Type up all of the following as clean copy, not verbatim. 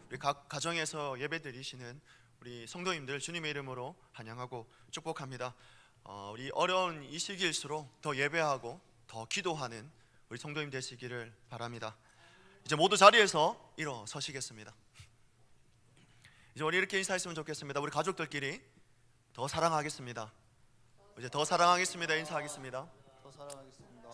우리 각 가정에서 예배드리시는 우리 성도님들 주님의 이름으로 환영하고 축복합니다. 우리 어려운 이 시기일수록 더 예배하고 더 기도하는 우리 성도님 되시기를 바랍니다. 이제 모두 자리에서 일어서시겠습니다. 이제 우리 이렇게 인사했으면 좋겠습니다. 우리 가족들끼리 더 사랑하겠습니다. 이제 더 사랑하겠습니다. 인사하겠습니다. 더 사랑하겠습니다.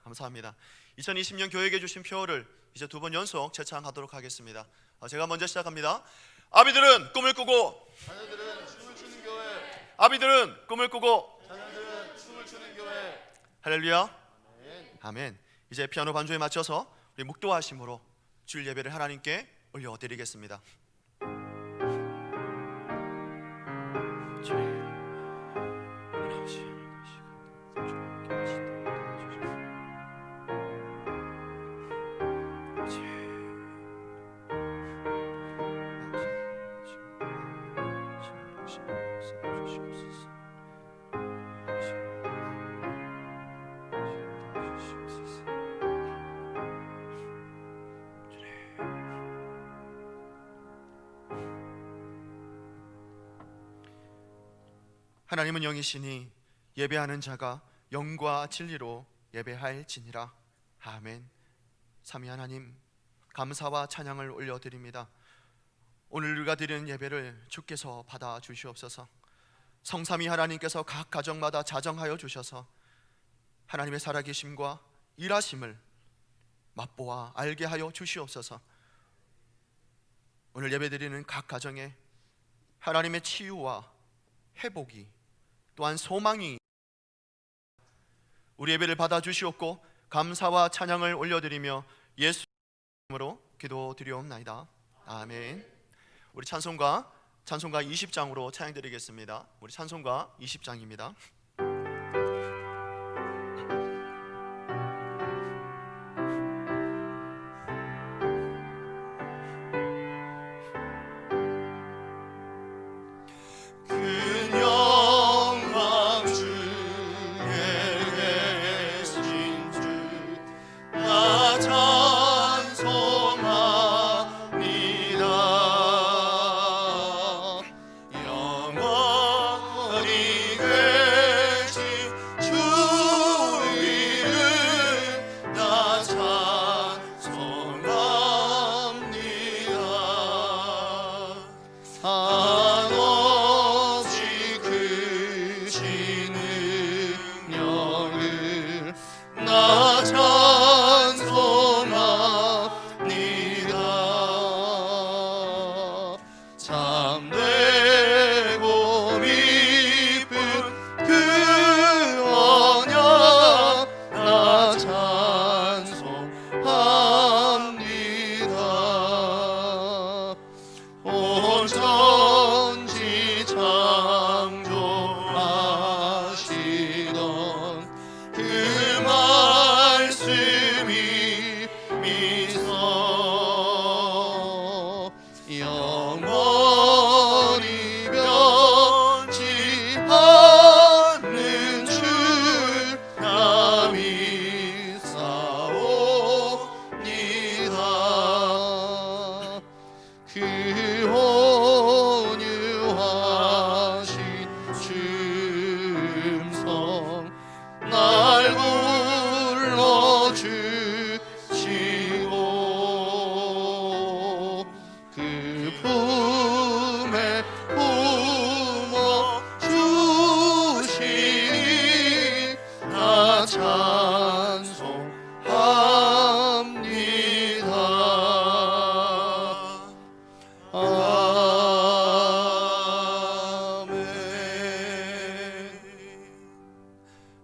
감사합니다. 2020년 교회에게 주신 표를 이제 두 번 연속 재창하도록 하겠습니다. 제가 먼저 시작합니다. 아비들은 꿈을 꾸고 자녀들은 춤을 추는 교회. 아비들은 꿈을 꾸고 자녀들은 춤을 추는 교회. 할렐루야. 아멘. 아멘. 이제 피아노 반주에 맞춰서 우리 묵도하심으로 주일 예배를 하나님께 올려드리겠습니다. 하나님은 영이시니 예배하는 자가 영과 진리로 예배할지니라. 아멘. 삼위 하나님, 감사와 찬양을 올려드립니다. 오늘 우리가 드리는 예배를 주께서 받아 주시옵소서. 성삼위 하나님께서 각 가정마다 자정하여 주셔서 하나님의 살아계심과 일하심을 맛보아 알게 하여 주시옵소서. 오늘 예배드리는 각 가정에 하나님의 치유와 회복이 또한 소망이 우리 예배를 받아 주시옵고 감사와 찬양을 올려드리며 예수 이름으로 기도드리옵나이다. 아멘. 우리 찬송가 20장으로 찬양드리겠습니다. 우리 찬송가 20장입니다.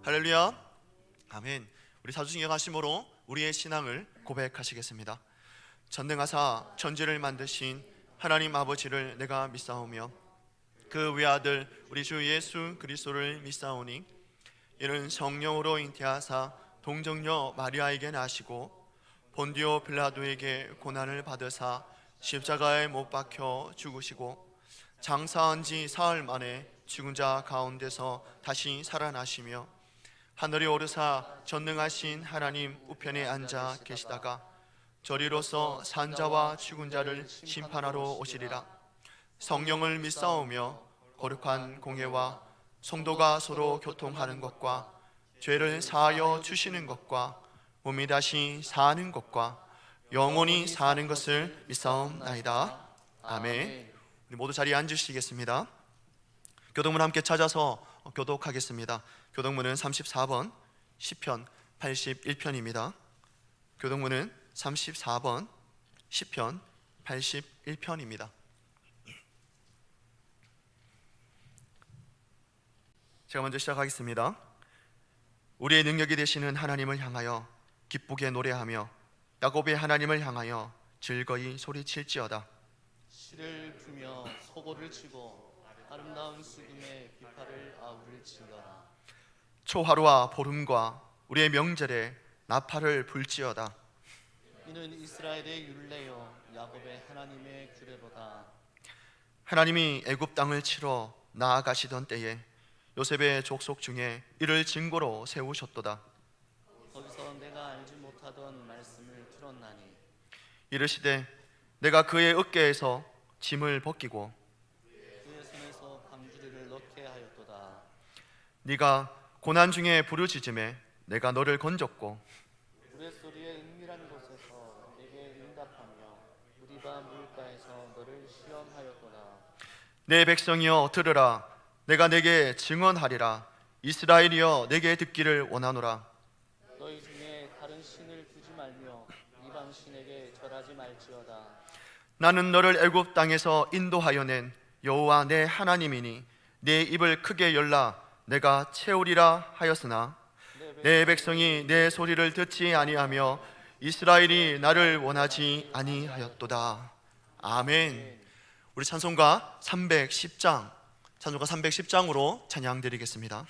할렐루야. 아멘. 우리 사주승역하심으로 우리의 신앙을 고백하시겠습니다. 전능하사 천지를 만드신 하나님 아버지를 내가 믿사오며 그 외아들 우리 주 예수 그리스도를 믿사오니 이는 성령으로 잉태하사 동정녀 마리아에게 나시고 본디오 빌라도에게 고난을 받으사 십자가에 못 박혀 죽으시고 장사한 지 사흘 만에 죽은 자 가운데서 다시 살아나시며 하늘에 오르사 전능하신 하나님 우편에 앉아 계시다가 저리로서 산자와 죽은 자를 심판하러 오시리라. 성령을 믿사오며 거룩한 공예와 성도가 서로 교통하는 것과 죄를 사하여 주시는 것과 몸이 다시 사는 것과 영원히 사는 것을 믿사옵나이다. 아멘. 우리 모두 자리에 앉으시겠습니다. 교독문 함께 찾아서 교독하겠습니다. 교독문은 34번 시편 81편입니다. 교독문은 34번 시편 81편입니다. 제가 먼저 시작하겠습니다. 우리의 능력이 되시는 하나님을 향하여 기쁘게 노래하며 야곱의 하나님을 향하여 즐거이 소리칠지어다. 시를 주며 소고를 치고 아름다운 수금의 비파를 아우를 치거라. 초하루와 보름과 우리의 명절에 나팔을 불지어다. 이는 이스라엘의 율례요 야곱의 하나님의 규례로다. 하나님이 애굽 땅을 치러 나아가시던 때에 요셉의 족속 중에 이를 증거로 세우셨도다. 거기서 내가 알지 못하던 말씀을 들었나니 이르시되 내가 그의 어깨에서 짐을 벗기고 그의 손에서 방주리를 넣게 하였도다. 네가 고난 중에 부르짖음에 내가 너를 건졌고 우레소리의 은밀한 곳에서 내게 응답하며 무리바 물가에서 너를 시험하였도다. 내 백성이여 들으라. 내가 내게 증언하리라. 이스라엘이여 내게 듣기를 원하노라. 너희 중에 다른 신을 두지 말며 이방 신에게 절하지 말지어다. 나는 너를 애굽 땅에서 인도하여 낸 여호와 내 하나님이니 내 입을 크게 열라 내가 채우리라 하였으나 내 백성이 내 소리를 듣지 아니하며 이스라엘이 나를 원하지 아니하였도다. 아멘. 우리 찬송가 310장 찬송가 310장으로 찬양 드리겠습니다.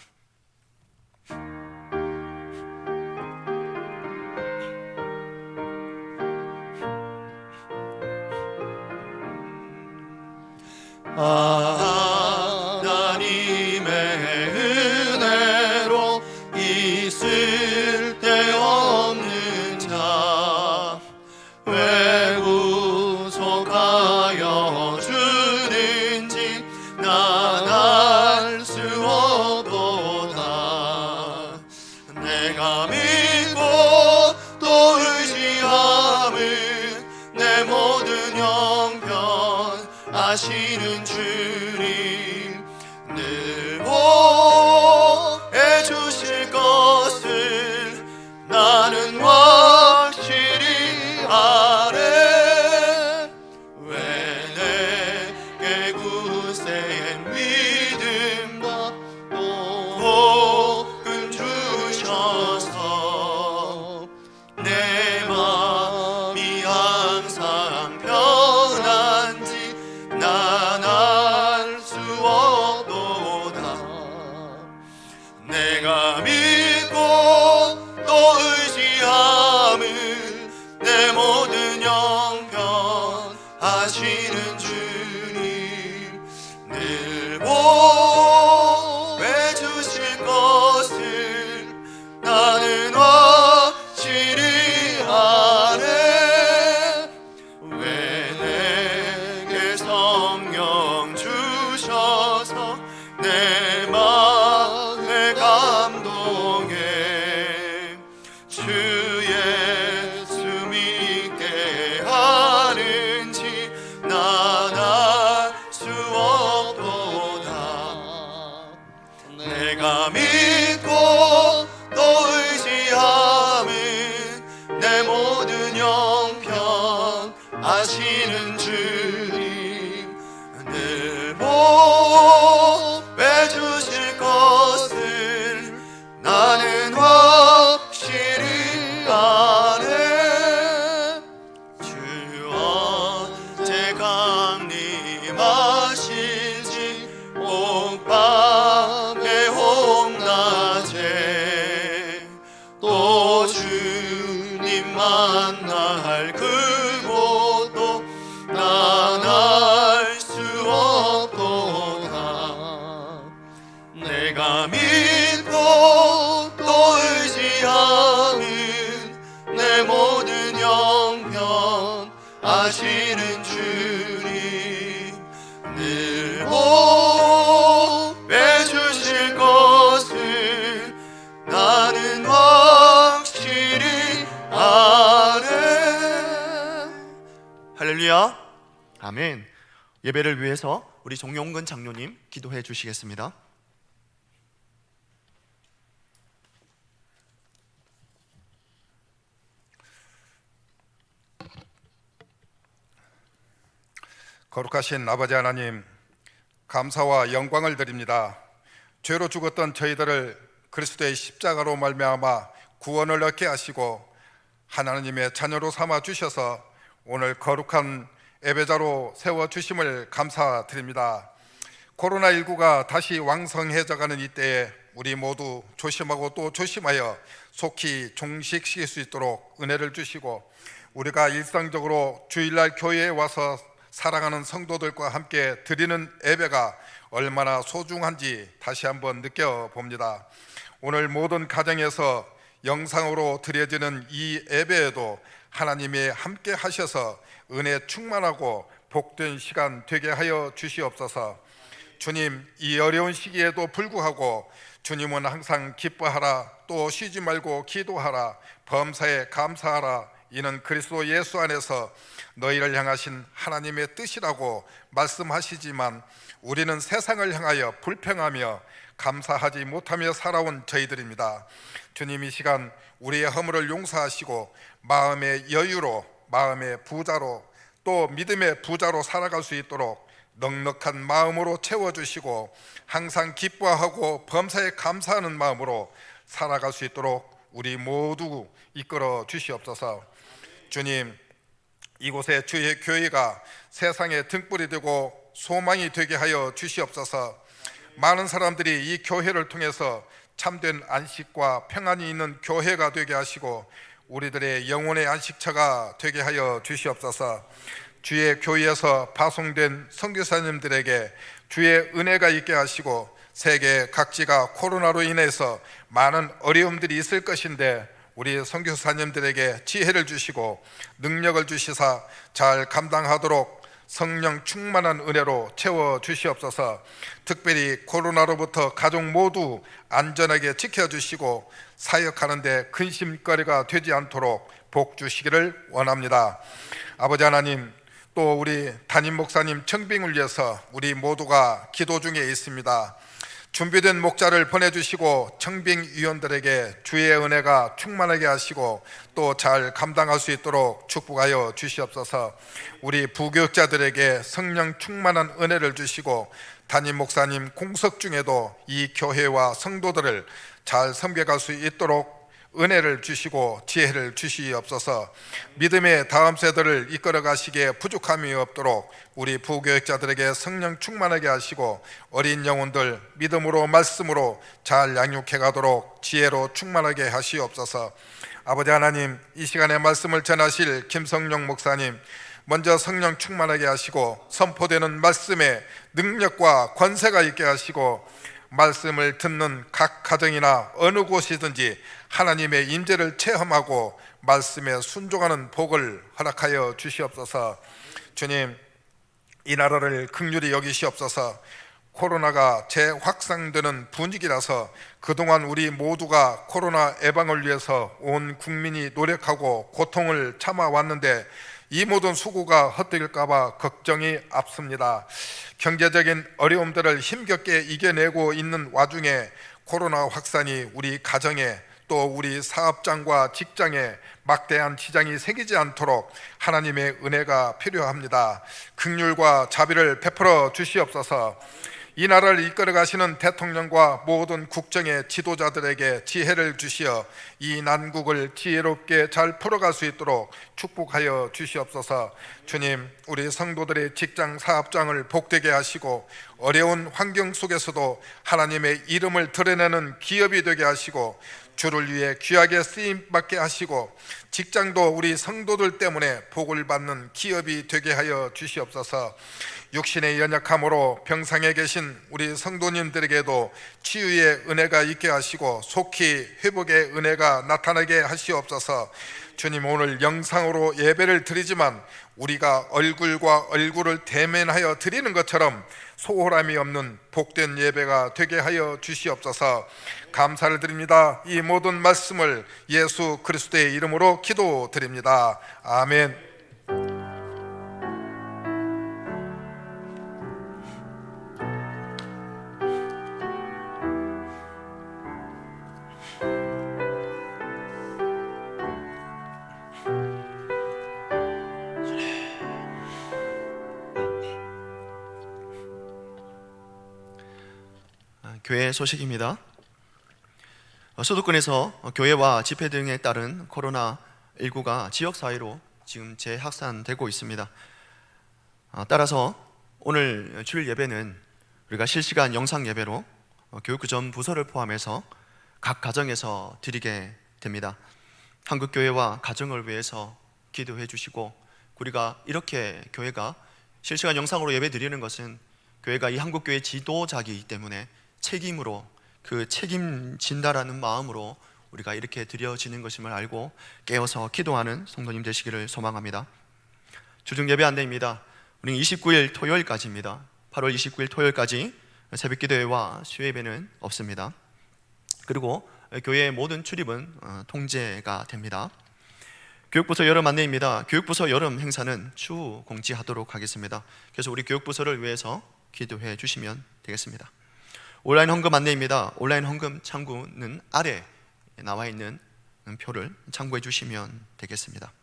하나님의 은혜로 있을 데 없는 자 왜 구속하여 주는지 난 알 수 없도다. 내가 믿고 또 의지함은 내 모든 형편 아시는 주님 늘 보해 주실 것을 나는 확실히 아네. 왜 내게 굳센 믿음과 또 복음 주셔서 내 마음이 항상 편한지 난 알 수 없도다. 내가 믿고 또 의지함은 내 모든 형편 하시는 주님 늘 보해 주실 것을 나는 확실히 아네. 왜 내게 성령 주셔서 내 마음을 감동해 주 예수 믿게 하는지 난 알 수 없도다. 내가 믿고 또 의지함은 내 모든 형편 아시는 주님 늘 보해 주실 것을 나는 확실히 아네. 주 언제 강림하실지 옥밤에 홍낮에 또 주님 만날 그곳도 난 알 수 없도다. 내가 믿고 또 의지함은 내 모든 영원 아시는 주님 늘 복해 주실 것을 나는 확실히 아네. 할렐루야, 아멘. 예배를 위해서 우리 종용근 장로님 기도해 주시겠습니다. 거룩하신 아버지 하나님, 감사와 영광을 드립니다. 죄로 죽었던 저희들을 그리스도의 십자가로 말미암아 구원을 얻게 하시고 하나님의 자녀로 삼아 주셔서 오늘 거룩한 예배자로 세워주심을 감사드립니다. 코로나19가 다시 왕성해져가는 이때에 우리 모두 조심하고 또 조심하여 속히 종식시킬 수 있도록 은혜를 주시고 우리가 일상적으로 주일날 교회에 와서 사랑하는 성도들과 함께 드리는 예배가 얼마나 소중한지 다시 한번 느껴봅니다. 오늘 모든 가정에서 영상으로 드려지는 이 예배에도 하나님이 함께 하셔서 은혜 충만하고 복된 시간 되게 하여 주시옵소서. 주님, 이 어려운 시기에도 불구하고 주님은 항상 기뻐하라, 또 쉬지 말고 기도하라, 범사에 감사하라, 이는 그리스도 예수 안에서 너희를 향하신 하나님의 뜻이라고 말씀하시지만 우리는 세상을 향하여 불평하며 감사하지 못하며 살아온 저희들입니다. 주님, 이 시간 우리의 허물을 용서하시고 마음의 여유로, 마음의 부자로, 또 믿음의 부자로 살아갈 수 있도록 넉넉한 마음으로 채워주시고 항상 기뻐하고 범사에 감사하는 마음으로 살아갈 수 있도록 우리 모두 이끌어 주시옵소서. 주님, 이곳에 주의 교회가 세상의 등불이 되고 소망이 되게 하여 주시옵소서. 많은 사람들이 이 교회를 통해서 참된 안식과 평안이 있는 교회가 되게 하시고 우리들의 영혼의 안식처가 되게 하여 주시옵소서. 주의 교회에서 파송된 선교사님들에게 주의 은혜가 있게 하시고 세계 각지가 코로나로 인해서 많은 어려움들이 있을 것인데 우리 선교사님들에게 지혜를 주시고 능력을 주시사 잘 감당하도록 성령 충만한 은혜로 채워 주시옵소서. 특별히 코로나로부터 가족 모두 안전하게 지켜주시고 사역하는 데 근심거리가 되지 않도록 복 주시기를 원합니다. 아버지 하나님, 또 우리 담임 목사님 청빙을 위해서 우리 모두가 기도 중에 있습니다. 준비된 목자를 보내주시고 청빙위원들에게 주의 은혜가 충만하게 하시고 또 잘 감당할 수 있도록 축복하여 주시옵소서. 우리 부교육자들에게 성령 충만한 은혜를 주시고 담임 목사님 공석 중에도 이 교회와 성도들을 잘 섬겨갈 수 있도록 은혜를 주시고 지혜를 주시옵소서. 믿음의 다음 세대를 이끌어 가시기에 부족함이 없도록 우리 부교육자들에게 성령 충만하게 하시고 어린 영혼들 믿음으로 말씀으로 잘 양육해 가도록 지혜로 충만하게 하시옵소서. 아버지 하나님, 이 시간에 말씀을 전하실 김성령 목사님 먼저 성령 충만하게 하시고 선포되는 말씀에 능력과 권세가 있게 하시고 말씀을 듣는 각 가정이나 어느 곳이든지 하나님의 임재를 체험하고 말씀에 순종하는 복을 허락하여 주시옵소서. 주님, 이 나라를 긍휼히 여기시옵소서. 코로나가 재확산되는 분위기라서 그동안 우리 모두가 코로나 예방을 위해서 온 국민이 노력하고 고통을 참아왔는데 이 모든 수고가 헛되릴까 봐 걱정이 앞섭니다. 경제적인 어려움들을 힘겹게 이겨내고 있는 와중에 코로나 확산이 우리 가정에 또 우리 사업장과 직장에 막대한 지장이 생기지 않도록 하나님의 은혜가 필요합니다. 긍휼과 자비를 베풀어 주시옵소서. 이 나라를 이끌어 가시는 대통령과 모든 국정의 지도자들에게 지혜를 주시어 이 난국을 지혜롭게 잘 풀어갈 수 있도록 축복하여 주시옵소서. 주님, 우리 성도들의 직장 사업장을 복되게 하시고 어려운 환경 속에서도 하나님의 이름을 드러내는 기업이 되게 하시고 주를 위해 귀하게 쓰임받게 하시고 직장도 우리 성도들 때문에 복을 받는 기업이 되게 하여 주시옵소서. 육신의 연약함으로 병상에 계신 우리 성도님들에게도 치유의 은혜가 있게 하시고 속히 회복의 은혜가 나타나게 하시옵소서. 주님, 오늘 영상으로 예배를 드리지만 우리가 얼굴과 얼굴을 대면하여 드리는 것처럼 소홀함이 없는 복된 예배가 되게 하여 주시옵소서. 감사를 드립니다. 이 모든 말씀을 예수 그리스도의 이름으로 기도드립니다. 아멘. 교회 소식입니다. 수도권에서 교회와 집회 등에 따른 코로나19가 지역사회로 지금 재확산되고 있습니다. 따라서 오늘 주일 예배는 우리가 실시간 영상 예배로 교육부 전 부서를 포함해서 각 가정에서 드리게 됩니다. 한국교회와 가정을 위해서 기도해 주시고, 우리가 이렇게 교회가 실시간 영상으로 예배 드리는 것은 교회가 이 한국교회 지도자이기 때문에 책임으로, 그 책임진다라는 마음으로 우리가 이렇게 드려지는 것임을 알고 깨어서 기도하는 성도님 되시기를 소망합니다. 주중 예배 안내입니다. 우리는 29일 토요일까지입니다. 8월 29일 토요일까지 새벽 기도회와 수요예배는 없습니다. 그리고 교회의 모든 출입은 통제가 됩니다. 교육부서 여름 안내입니다. 교육부서 여름 행사는 추후 공지하도록 하겠습니다. 그래서 우리 교육부서를 위해서 기도해 주시면 되겠습니다. 온라인 헌금 안내입니다. 온라인 헌금 창구는 아래 나와 있는 표를 참고해 주시면 되겠습니다.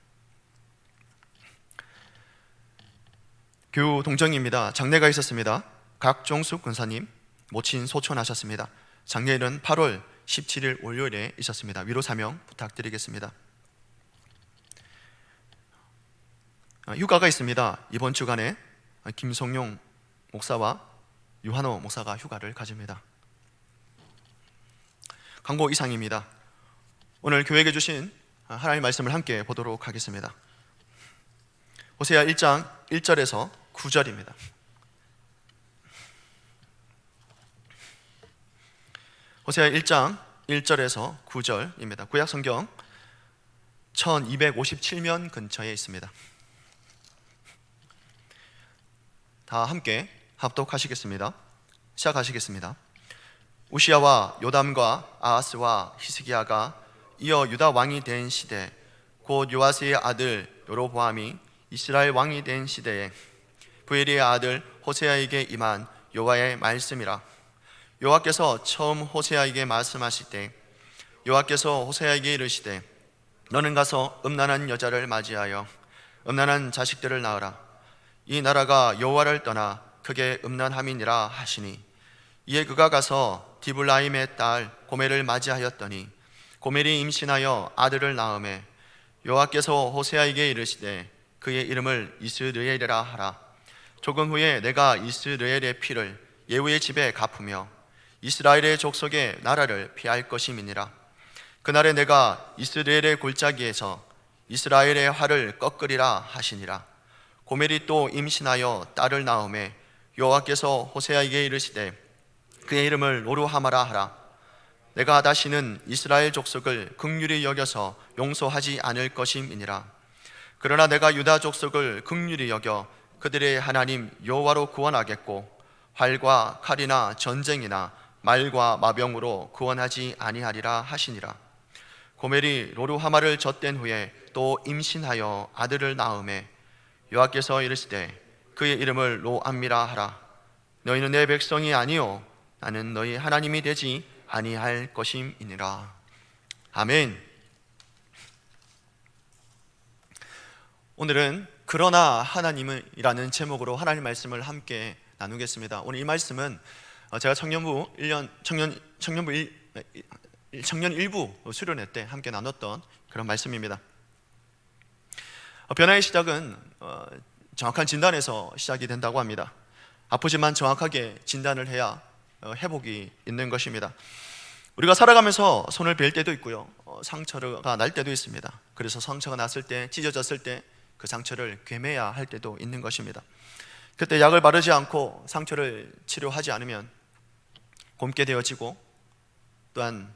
교우 동정입니다. 장례가 있었습니다. 각종숙 군사님 모친 소천하셨습니다. 장례일은 8월 17일 월요일에 있었습니다. 위로 사명 부탁드리겠습니다. 휴가가 있습니다. 이번 주간에 김성용 목사와 유한호 목사가 휴가를 가집니다. 광고 이상입니다. 오늘 교회에게 주신 하나님의 말씀을 함께 보도록 하겠습니다. 호세아 1장 1절에서 9절입니다. 호세아 1장 1절에서 9절입니다. 구약 성경 1257면 근처에 있습니다. 다 함께 합독하시겠습니다. 시작하시겠습니다. 우시야와 요담과 아하스와 히스기야가 이어 유다 왕이 된 시대, 곧 요아스의 아들 여로보암이 이스라엘 왕이 된 시대에 부엘리의 아들 호세아에게 임한 여호와의 말씀이라. 여호와께서 처음 호세아에게 말씀하실 때 여호와께서 호세아에게 이르시되 너는 가서 음란한 여자를 맞이하여 음란한 자식들을 낳으라. 이 나라가 여호와를 떠나 크게 음란함이니라 하시니, 이에 그가 가서 디블라임의 딸 고멜을 맞이하였더니 고멜이 임신하여 아들을 낳음에 여호와께서 호세아에게 이르시되 그의 이름을 이스르엘이라 하라. 조금 후에 내가 이스르엘의 피를 예후의 집에 갚으며 이스라엘의 족속의 나라를 피할 것임이니라. 그날에 내가 이스라엘의 골짜기에서 이스라엘의 활을 꺾으리라 하시니라. 고멜이 또 임신하여 딸을 낳음에 여호와께서 호세아에게 이르시되 그의 이름을 로루하마라 하라. 내가 다시는 이스라엘 족속을 긍휼히 여겨서 용서하지 않을 것임이니라. 그러나 내가 유다 족속을 긍휼히 여겨 그들의 하나님 여호와로 구원하겠고 활과 칼이나 전쟁이나 말과 마병으로 구원하지 아니하리라 하시니라. 고멜이 로루하마를 젖댄 후에 또 임신하여 아들을 낳음에 여호와께서 이르시되 그의 이름을 로암미라 하라. 너희는 내 백성이 아니요 나는 너희 하나님이 되지 아니할 것임이니라. 아멘. 오늘은 그러나 하나님이라는 제목으로 하나님 말씀을 함께 나누겠습니다. 오늘 이 말씀은 제가 청년부 일부 수련회 때 함께 나눴던 그런 말씀입니다. 변화의 시작은 정확한 진단에서 시작이 된다고 합니다. 아프지만 정확하게 진단을 해야 회복이 있는 것입니다. 우리가 살아가면서 손을 벨 때도 있고요, 상처가 날 때도 있습니다. 그래서 상처가 났을 때, 찢어졌을 때 그 상처를 꿰매야 할 때도 있는 것입니다. 그때 약을 바르지 않고 상처를 치료하지 않으면 곪게 되어지고 또한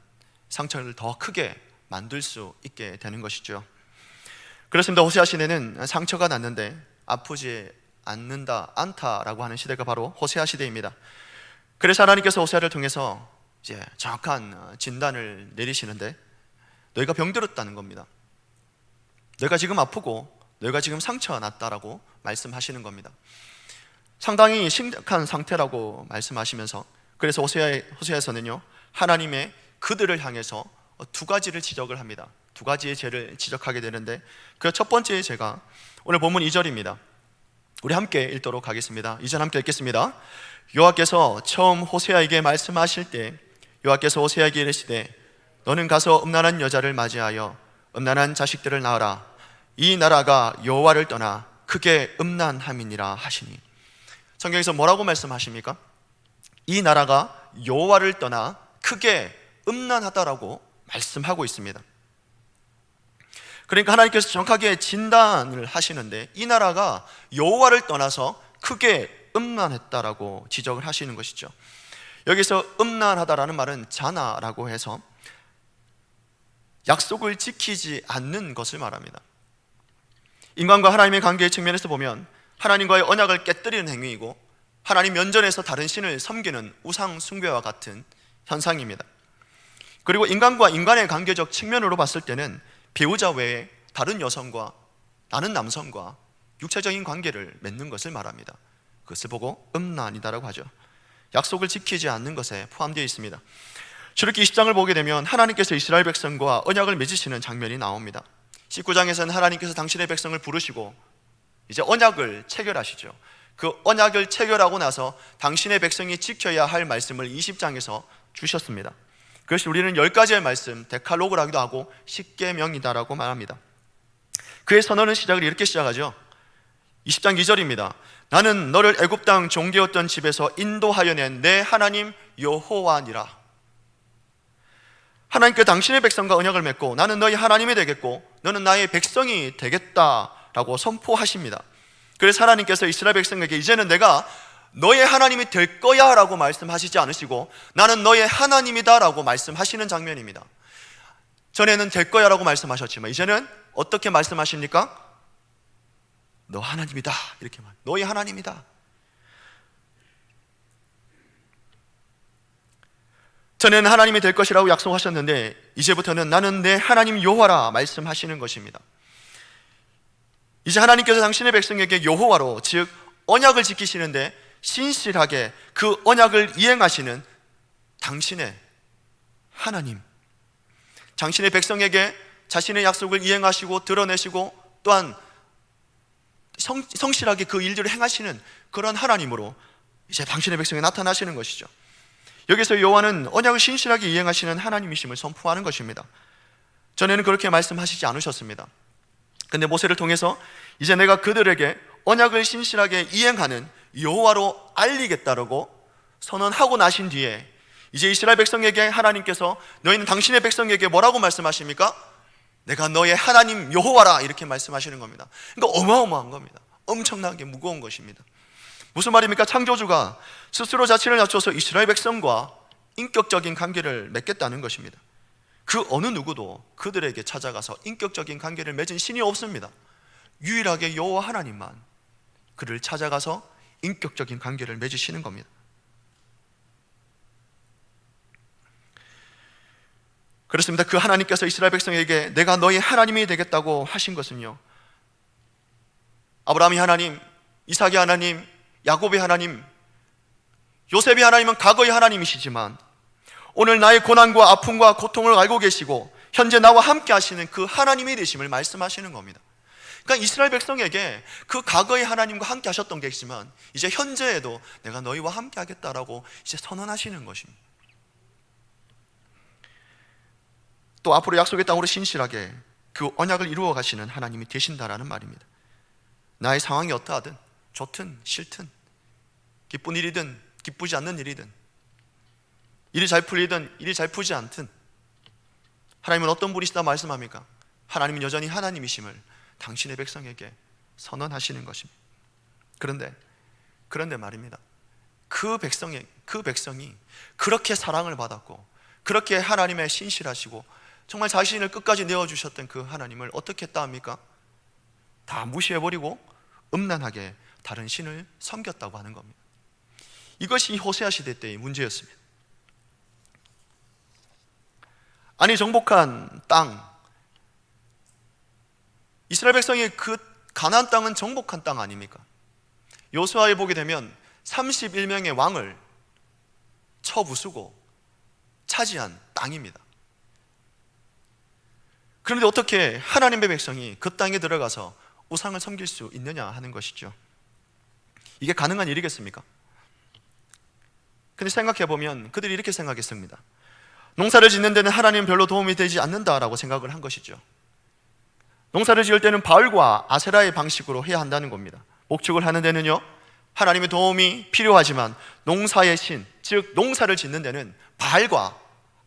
상처를 더 크게 만들 수 있게 되는 것이죠. 그렇습니다. 호세아 시대는 상처가 났는데 아프지 않다라고 하는 시대가 바로 호세아 시대입니다. 그래서 하나님께서 호세아를 통해서 이제 정확한 진단을 내리시는데, 너희가 병들었다는 겁니다. 너희가 지금 아프고 너희가 지금 상처가 났다라고 말씀하시는 겁니다. 상당히 심각한 상태라고 말씀하시면서, 그래서 호세아에서는요, 하나님의 그들을 향해서 두 가지를 지적을 합니다. 두 가지의 죄를 지적하게 되는데, 그 첫 번째 죄가 오늘 본문 2절입니다. 우리 함께 읽도록 하겠습니다. 2절 함께 읽겠습니다. 여호와께서 처음 호세아에게 말씀하실 때 여호와께서 호세아에게 이르시되 너는 가서 음란한 여자를 맞이하여 음란한 자식들을 낳으라. 이 나라가 여호와를 떠나 크게 음란함이니라 하시니. 성경에서 뭐라고 말씀하십니까? 이 나라가 여호와를 떠나 크게 음란하다라고 말씀하고 있습니다. 그러니까 하나님께서 정확하게 진단을 하시는데, 이 나라가 여호와를 떠나서 크게 음란했다라고 지적을 하시는 것이죠. 여기서 음란하다라는 말은 자나라고 해서 약속을 지키지 않는 것을 말합니다. 인간과 하나님의 관계의 측면에서 보면 하나님과의 언약을 깨뜨리는 행위이고, 하나님 면전에서 다른 신을 섬기는 우상 숭배와 같은 현상입니다. 그리고 인간과 인간의 관계적 측면으로 봤을 때는 배우자 외에 다른 여성과, 나는 남성과 육체적인 관계를 맺는 것을 말합니다. 그것을 보고 음란이다라고 하죠. 약속을 지키지 않는 것에 포함되어 있습니다. 출애굽기 20장을 보게 되면 하나님께서 이스라엘 백성과 언약을 맺으시는 장면이 나옵니다. 19장에서는 하나님께서 당신의 백성을 부르시고 이제 언약을 체결하시죠. 그 언약을 체결하고 나서 당신의 백성이 지켜야 할 말씀을 20장에서 주셨습니다. 그것이 우리는 10가지의 말씀, 데칼로그라기도 하고 십계명이다라고 말합니다. 그의 선언은 시작을 이렇게 시작하죠. 20장 2절입니다. 나는 너를 애굽 땅 종되었던 집에서 인도하여 낸 내 하나님 여호와니라. 하나님께 당신의 백성과 언약을 맺고 나는 너희 하나님이 되겠고 너는 나의 백성이 되겠다라고 선포하십니다. 그래서 하나님께서 이스라엘 백성에게 이제는 내가 너의 하나님이 될 거야 라고 말씀하시지 않으시고 나는 너의 하나님이다 라고 말씀하시는 장면입니다. 전에는 될 거야 라고 말씀하셨지만 이제는 어떻게 말씀하십니까? 너 하나님이다 이렇게 말. 너의 하나님이다. 전에는 하나님이 될 것이라고 약속하셨는데 이제부터는 나는 내 하나님 여호와라 말씀하시는 것입니다. 이제 하나님께서 당신의 백성에게 여호와로, 즉 언약을 지키시는데 신실하게 그 언약을 이행하시는 당신의 하나님, 당신의 백성에게 자신의 약속을 이행하시고 드러내시고 또한 성실하게 그 일들을 행하시는 그런 하나님으로 이제 당신의 백성에 나타나시는 것이죠. 여기서 여호와는 언약을 신실하게 이행하시는 하나님이심을 선포하는 것입니다. 전에는 그렇게 말씀하시지 않으셨습니다. 근데 모세를 통해서 이제 내가 그들에게 언약을 신실하게 이행하는 여호와로 알리겠다라고 선언하고 나신 뒤에 이제 이스라엘 백성에게 하나님께서 너희는 당신의 백성에게 뭐라고 말씀하십니까? 내가 너의 하나님 여호와라 이렇게 말씀하시는 겁니다. 그러니까 어마어마한 겁니다. 엄청나게 무거운 것입니다. 무슨 말입니까? 창조주가 스스로 자신을 낮춰서 이스라엘 백성과 인격적인 관계를 맺겠다는 것입니다. 그 어느 누구도 그들에게 찾아가서 인격적인 관계를 맺은 신이 없습니다. 유일하게 여호와 하나님만 그를 찾아가서 인격적인 관계를 맺으시는 겁니다. 그렇습니다. 그 하나님께서 이스라엘 백성에게 내가 너희 하나님이 되겠다고 하신 것은요, 아브라함의 하나님, 이삭의 하나님, 야곱의 하나님, 요셉의 하나님은 과거의 하나님이시지만 오늘 나의 고난과 아픔과 고통을 알고 계시고 현재 나와 함께 하시는 그 하나님이 되심을 말씀하시는 겁니다. 그러니까 이스라엘 백성에게 그 과거의 하나님과 함께 하셨던 게 있지만 이제 현재에도 내가 너희와 함께 하겠다라고 이제 선언하시는 것입니다. 또 앞으로 약속의 땅으로 신실하게 그 언약을 이루어 가시는 하나님이 되신다라는 말입니다. 나의 상황이 어떠하든 좋든 싫든 기쁜 일이든 기쁘지 않는 일이든 일이 잘 풀리든 일이 잘 풀지 않든 하나님은 어떤 분이시다 말씀합니까? 하나님은 여전히 하나님이심을 당신의 백성에게 선언하시는 것입니다. 그런데 말입니다. 그 백성이 그렇게 사랑을 받았고 그렇게 하나님의 신실하시고 정말 자신을 끝까지 내어주셨던 그 하나님을 어떻게 했다 합니까? 다 무시해버리고 음란하게 다른 신을 섬겼다고 하는 겁니다. 이것이 호세아 시대 때의 문제였습니다. 아니, 정복한 땅, 이스라엘 백성의 그 가나안 땅은 정복한 땅 아닙니까? 여호수아에 보게 되면 31명의 왕을 쳐부수고 차지한 땅입니다. 그런데 어떻게 하나님의 백성이 그 땅에 들어가서 우상을 섬길 수 있느냐 하는 것이죠. 이게 가능한 일이겠습니까? 근데 생각해보면 그들이 이렇게 생각했습니다. 농사를 짓는 데는 하나님은 별로 도움이 되지 않는다라고 생각을 한 것이죠. 농사를 지을 때는 바알과 아세라의 방식으로 해야 한다는 겁니다. 목축을 하는 데는요, 하나님의 도움이 필요하지만 농사의 신, 즉 농사를 짓는 데는 바알과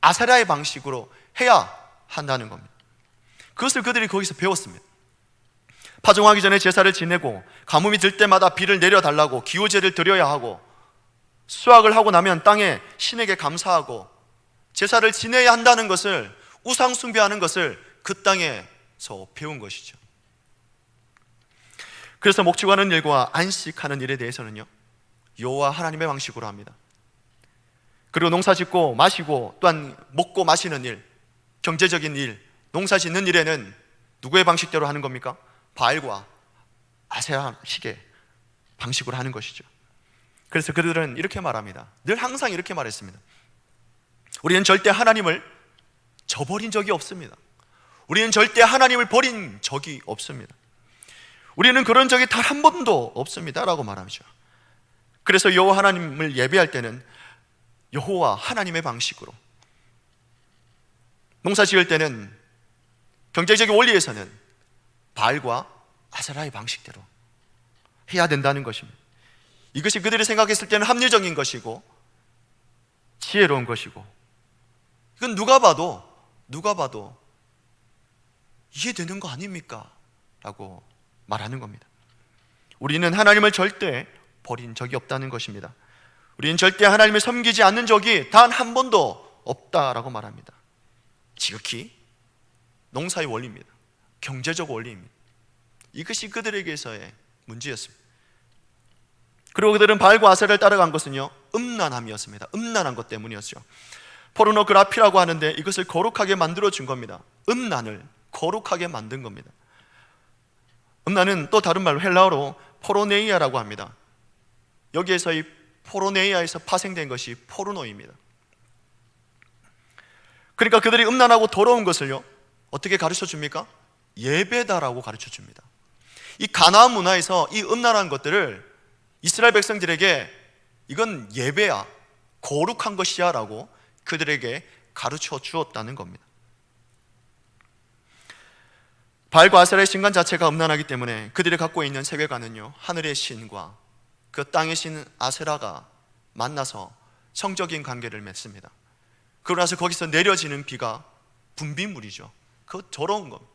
아세라의 방식으로 해야 한다는 겁니다. 그것을 그들이 거기서 배웠습니다. 파종하기 전에 제사를 지내고 가뭄이 들 때마다 비를 내려달라고 기호제를 드려야 하고, 수확을 하고 나면 땅에 신에게 감사하고 제사를 지내야 한다는 것을, 우상 숭배하는 것을 그 땅에서 배운 것이죠. 그래서 목축하는 일과 안식하는 일에 대해서는요, 여호와 하나님의 방식으로 합니다. 그리고 농사 짓고 마시고 또한 먹고 마시는 일, 경제적인 일, 농사 짓는 일에는 누구의 방식대로 하는 겁니까? 바알과 아세라식의 방식으로 하는 것이죠. 그래서 그들은 이렇게 말합니다. 늘 항상 이렇게 말했습니다. 우리는 절대 하나님을 저버린 적이 없습니다. 우리는 절대 하나님을 버린 적이 없습니다. 우리는 그런 적이 단 한 번도 없습니다 라고 말하죠. 그래서 여호와 하나님을 예배할 때는 여호와 하나님의 방식으로, 농사 지을 때는 경제적인 원리에서는 바알과 아세라의 방식대로 해야 된다는 것입니다. 이것이 그들이 생각했을 때는 합리적인 것이고 지혜로운 것이고, 이건 누가 봐도 이해되는 거 아닙니까? 라고 말하는 겁니다. 우리는 하나님을 절대 버린 적이 없다는 것입니다. 우리는 절대 하나님을 섬기지 않는 적이 단 한 번도 없다라고 말합니다. 지극히 농사의 원리입니다. 경제적 원리입니다. 이것이 그들에게서의 문제였습니다. 그리고 그들은 바알과 아세라를 따라간 것은요, 음란함이었습니다. 음란한 것 때문이었죠. 포르노그라피라고 하는데 이것을 거룩하게 만들어준 겁니다. 음란을 거룩하게 만든 겁니다. 음란은 또 다른 말로 헬라어로 포로네이아라고 합니다. 여기에서 이 포로네이아에서 파생된 것이 포르노입니다. 그러니까 그들이 음란하고 더러운 것을요, 어떻게 가르쳐 줍니까? 예배다라고 가르쳐 줍니다. 이 가나안 문화에서 이 음란한 것들을 이스라엘 백성들에게 이건 예배야, 거룩한 것이야 라고 그들에게 가르쳐 주었다는 겁니다. 바알과 아세라의 신관 자체가 음란하기 때문에 그들이 갖고 있는 세계관은요, 하늘의 신과 그 땅의 신 아세라가 만나서 성적인 관계를 맺습니다. 그러고 나서 거기서 내려지는 비가 분비물이죠. 그 더러운 겁니다.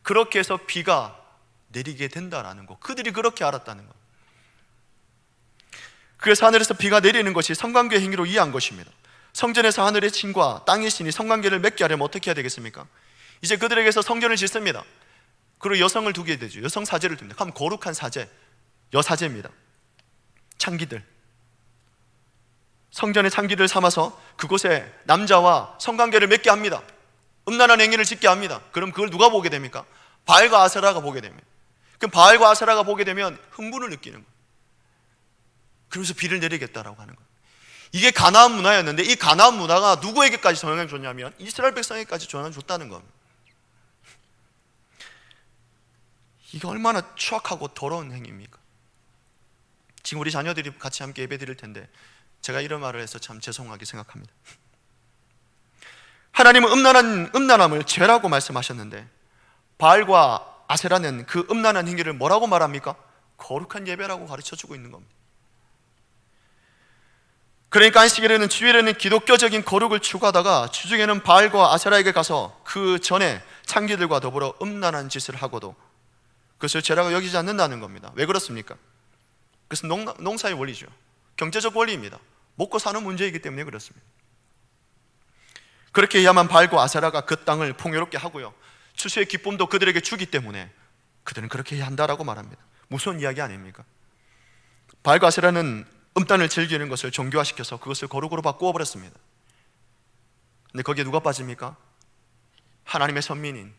그렇게 해서 비가 내리게 된다라는 거, 그들이 그렇게 알았다는 거. 그래서 하늘에서 비가 내리는 것이 성관계 행위로 이해한 것입니다. 성전에서 하늘의 신과 땅의 신이 성관계를 맺게 하려면 어떻게 해야 되겠습니까? 이제 그들에게서 성전을 짓습니다. 그리고 여성을 두게 되죠. 여성 사제를 둡니다. 그럼 거룩한 사제, 여사제입니다. 창기들, 성전의 창기를 삼아서 그곳에 남자와 성관계를 맺게 합니다. 음란한 행위를 짓게 합니다. 그럼 그걸 누가 보게 됩니까? 바알과 아세라가 보게 됩니다. 그럼 바알과 아세라가 보게 되면 흥분을 느끼는 거예요. 그러면서 비를 내리겠다라고 하는 거예요. 이게 가나안 문화였는데, 이 가나안 문화가 누구에게까지 영향을 줬냐면 이스라엘 백성에게까지 영향을 줬다는 겁니다. 이게 얼마나 추악하고 더러운 행위입니까? 지금 우리 자녀들이 같이 함께 예배 드릴 텐데 제가 이런 말을 해서 참 죄송하게 생각합니다. 하나님은 음란함을 죄라고 말씀하셨는데 바알과 아세라는 그 음란한 행위를 뭐라고 말합니까? 거룩한 예배라고 가르쳐주고 있는 겁니다. 그러니까 안식일에는 주일에는 기독교적인 거룩을 추구하다가 주중에는 바알과 아세라에게 가서 그 전에 창기들과 더불어 음란한 짓을 하고도 그것을 죄라고 여기지 않는다는 겁니다. 왜 그렇습니까? 그것은 농사의 원리죠. 경제적 원리입니다. 먹고 사는 문제이기 때문에 그렇습니다. 그렇게 해야만 바알과 아세라가 그 땅을 풍요롭게 하고요, 추수의 기쁨도 그들에게 주기 때문에 그들은 그렇게 해야 한다라고 말합니다. 무서운 이야기 아닙니까? 바알과 아세라는 음란을 즐기는 것을 종교화시켜서 그것을 거룩으로 바꾸어 버렸습니다. 근데 거기에 누가 빠집니까? 하나님의 선민인,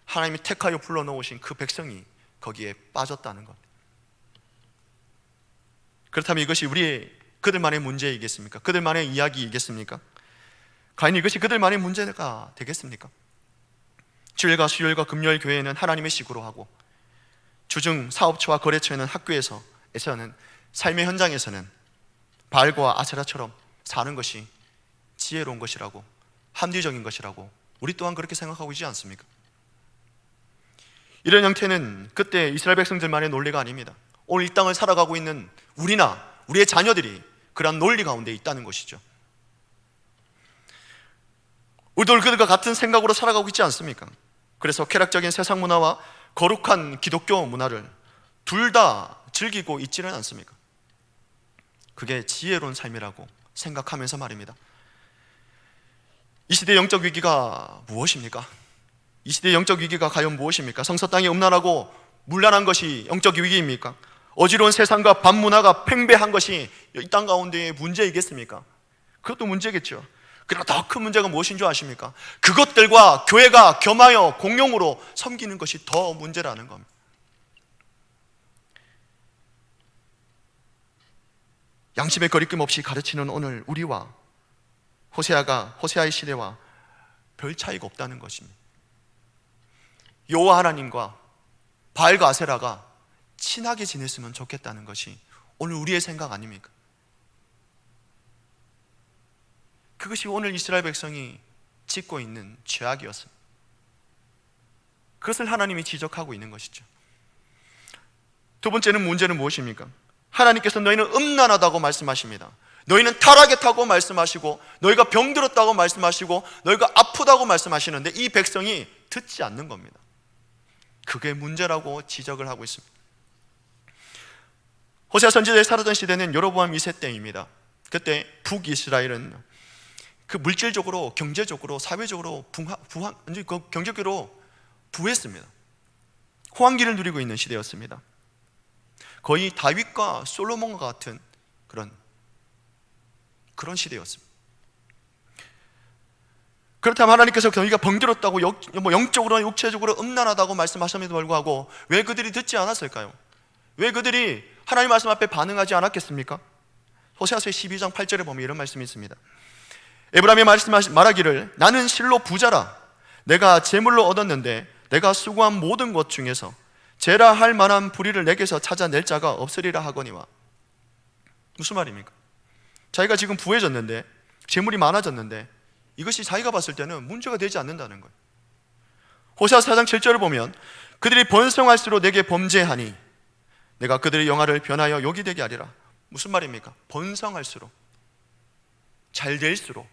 하나님이 택하여 불러놓으신 그 백성이 거기에 빠졌다는 것. 그렇다면 이것이 그들만의 문제이겠습니까? 그들만의 이야기이겠습니까? 과연 이것이 그들만의 문제가 되겠습니까? 주일과 수요일과 금요일 교회는 하나님의 식으로 하고, 주중 사업처와 거래처에는 학교에서는 삶의 현장에서는 바알과 아세라처럼 사는 것이 지혜로운 것이라고, 합리적인 것이라고 우리 또한 그렇게 생각하고 있지 않습니까? 이런 형태는 그때 이스라엘 백성들만의 논리가 아닙니다. 오늘 이 땅을 살아가고 있는 우리나 우리의 자녀들이 그러한 논리 가운데 있다는 것이죠. 우리도 그들과 같은 생각으로 살아가고 있지 않습니까? 그래서 쾌락적인 세상 문화와 거룩한 기독교 문화를 둘 다 즐기고 있지는 않습니까? 그게 지혜로운 삶이라고 생각하면서 말입니다. 이 시대의 영적 위기가 무엇입니까? 이 시대의 영적 위기가 과연 무엇입니까? 성서 땅이 음란하고 문란한 것이 영적 위기입니까? 어지러운 세상과 반문화가 팽배한 것이 이 땅 가운데의 문제이겠습니까? 그것도 문제겠죠. 그러나 더 큰 문제가 무엇인 줄 아십니까? 그것들과 교회가 겸하여 공용으로 섬기는 것이 더 문제라는 겁니다. 양심의 거리낌 없이 가르치는 오늘 우리와 호세아의 시대와 별 차이가 없다는 것입니다. 여호와 하나님과 바알과 아세라가 친하게 지냈으면 좋겠다는 것이 오늘 우리의 생각 아닙니까? 그것이 오늘 이스라엘 백성이 짓고 있는 죄악이었습니다. 그것을 하나님이 지적하고 있는 것이죠. 두 번째는 문제는 무엇입니까? 하나님께서 너희는 음란하다고 말씀하십니다. 너희는 타락했다고 말씀하시고, 너희가 병들었다고 말씀하시고, 너희가 아프다고 말씀하시는데 이 백성이 듣지 않는 겁니다. 그게 문제라고 지적을 하고 있습니다. 호세아 선지자의 살았던 시대는 여로보암 2세 때입니다. 그때 북이스라엘은 그 물질적으로, 경제적으로, 사회적으로 경제적으로 부했습니다. 호황기를 누리고 있는 시대였습니다. 거의 다윗과 솔로몬과 같은 그런 시대였습니다. 그렇다면 하나님께서 너희가 병들었다고 영적으로 육체적으로 음란하다고 말씀하셨음에도 불구하고 왜 그들이 듣지 않았을까요? 왜 그들이 하나님 말씀 앞에 반응하지 않았겠습니까? 호세아서 12장 8절에 보면 이런 말씀이 있습니다. 에브라임이 말하기를 나는 실로 부자라. 내가 재물로 얻었는데 내가 수고한 모든 것 중에서 제라 할 만한 불의를 내게서 찾아낼 자가 없으리라 하거니와. 무슨 말입니까? 자기가 지금 부해졌는데, 재물이 많아졌는데 이것이 자기가 봤을 때는 문제가 되지 않는다는 거예요. 호세아 4장 7절을 보면 그들이 번성할수록 내게 범죄하니 내가 그들의 영화를 변하여 욕이 되게 하리라. 무슨 말입니까? 번성할수록, 잘 될수록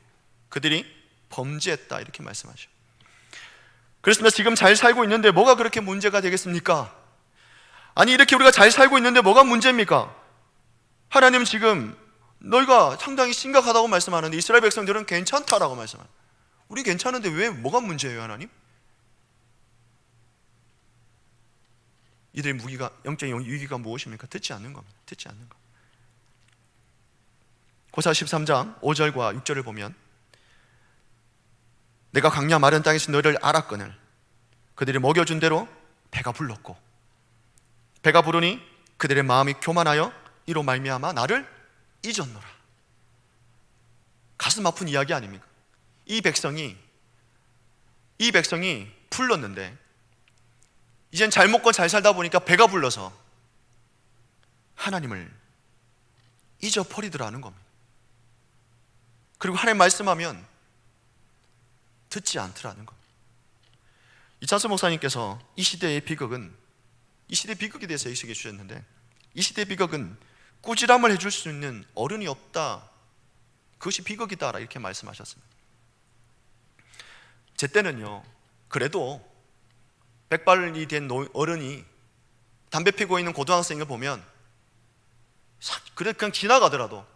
그들이 범죄했다, 이렇게 말씀하죠. 그렇습니다. 지금 잘 살고 있는데 뭐가 그렇게 문제가 되겠습니까? 아니, 이렇게 우리가 잘 살고 있는데 뭐가 문제입니까? 하나님 지금 너희가 상당히 심각하다고 말씀하는데 이스라엘 백성들은 괜찮다라고 말씀합니다. 우리 괜찮은데 왜 뭐가 문제예요, 하나님? 이들의 영적 위기가 무엇입니까? 듣지 않는 겁니다. 듣지 않는 것. 호세아 13장 5절과 6절을 보면 내가 광야 마른 땅에서 너희를 알았거늘 그들이 먹여준 대로 배가 불렀고 배가 부르니 그들의 마음이 교만하여 이로 말미암아 나를 잊었노라. 가슴 아픈 이야기 아닙니까? 이 백성이 불렀는데 이젠 잘 먹고 잘 살다 보니까 배가 불러서 하나님을 잊어버리더라는 겁니다. 그리고 하나님 말씀하면 듣지 않더라는 겁니다. 이찬수 목사님께서 이 시대의 비극에 대해서 얘기해 주셨는데, 이 시대의 비극은 꾸지람을 해줄 수 있는 어른이 없다, 그것이 비극이다, 이렇게 말씀하셨습니다. 제 때는요, 그래도 백발이 된 어른이 담배 피고 있는 고등학생을 보면 그냥 지나가더라도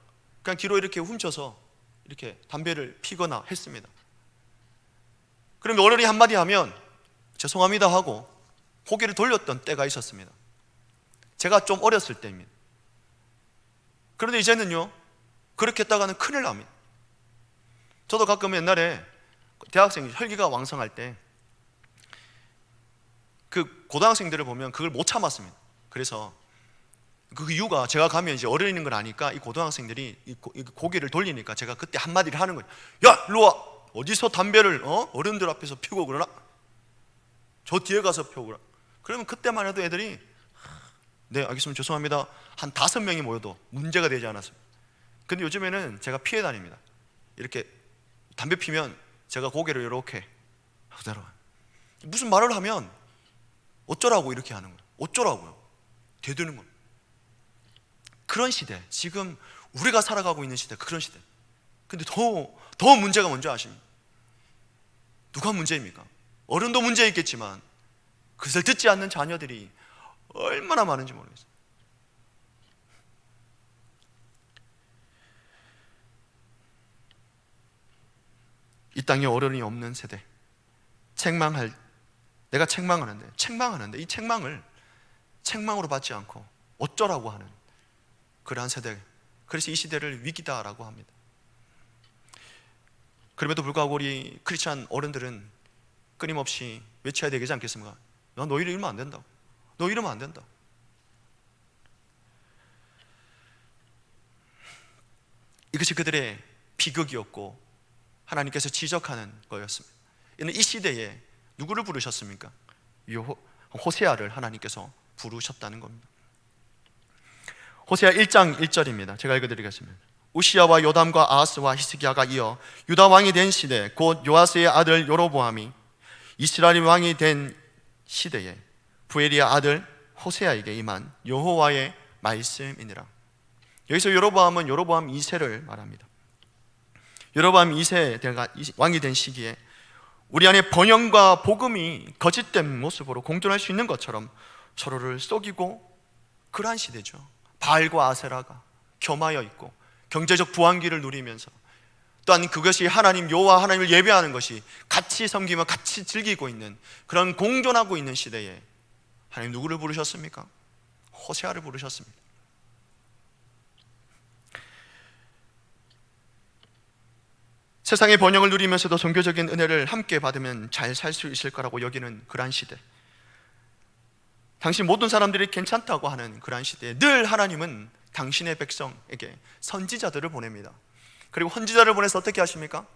그냥 뒤로 이렇게 훔쳐서 이렇게 담배를 피거나 했습니다. 그럼 어른이 한마디 하면 죄송합니다 하고 고개를 돌렸던 때가 있었습니다. 제가 좀 어렸을 때입니다. 그런데 이제는요, 그렇게 했다가는 큰일 납니다. 저도 가끔 옛날에 대학생 혈기가 왕성할 때 그 고등학생들을 보면 그걸 못 참았습니다. 그래서 그 이유가 제가 가면 이제 어른인 걸 아니까 이 고등학생들이 이 고개를 돌리니까 제가 그때 한마디를 하는 거예요. 야, 일로 와. 어디서 담배를 어른들 앞에서 피우고 그러나? 저 뒤에 가서 피우고 그러나? 그러면 그때만 해도 애들이 네, 알겠습니다. 죄송합니다. 한 5명이 모여도 문제가 되지 않았습니다. 근데 요즘에는 제가 피해 다닙니다. 이렇게 담배 피면 제가 고개를 이렇게 하고 내려와요. 무슨 말을 하면 어쩌라고 이렇게 하는 거예요. 어쩌라고요. 대드는 겁니다. 그런 시대, 지금 우리가 살아가고 있는 시대, 그런 시대. 근데 더 문제가 뭔지 아십니까? 누가 문제입니까? 어른도 문제 있겠지만 그것을 듣지 않는 자녀들이 얼마나 많은지 모르겠어요. 이 땅에 어른이 없는 세대, 내가 책망하는데 이 책망을 책망으로 받지 않고 어쩌라고 하는 그러한 세대, 그래서 이 시대를 위기다라고 합니다. 그럼에도 불구하고 우리 크리스찬 어른들은 끊임없이 외쳐야 되지 않겠습니까? 너 이러면 안 된다. 너 이러면 안 된다. 이것이 그들의 비극이었고 하나님께서 지적하는 거였습니다. 이 시대에 누구를 부르셨습니까? 호세아를 하나님께서 부르셨다는 겁니다. 호세아 1장 1절입니다. 제가 읽어드리겠습니다. 우시야와 요담과 아하스와 히스기야가 이어 유다 왕이 된 시대, 곧 요아스의 아들 여로보암이 이스라엘 왕이 된 시대에 부엘리의 아들 호세아에게 임한 여호와의 말씀이니라. 여기서 여로보암은 여로보암 2세를 말합니다. 여로보암 2세가 왕이 된 시기에 우리 안에 번영과 복음이 거짓된 모습으로 공존할 수 있는 것처럼 서로를 속이고 그러한 시대죠. 바알과 아세라가 겸하여 있고 경제적 부한기를 누리면서 또한 그것이 하나님 여호와 하나님을 예배하는 것이 같이 섬기며 같이 즐기고 있는 그런 공존하고 있는 시대에 하나님 누구를 부르셨습니까? 호세아를 부르셨습니다. 세상의 번영을 누리면서도 종교적인 은혜를 함께 받으면 잘 살 수 있을 거라고 여기는 그러한 시대, 당신 모든 사람들이 괜찮다고 하는 그러한 시대에 늘 하나님은 당신의 백성에게 선지자들을 보냅니다. 그리고 선지자를 보내서 어떻게 하십니까?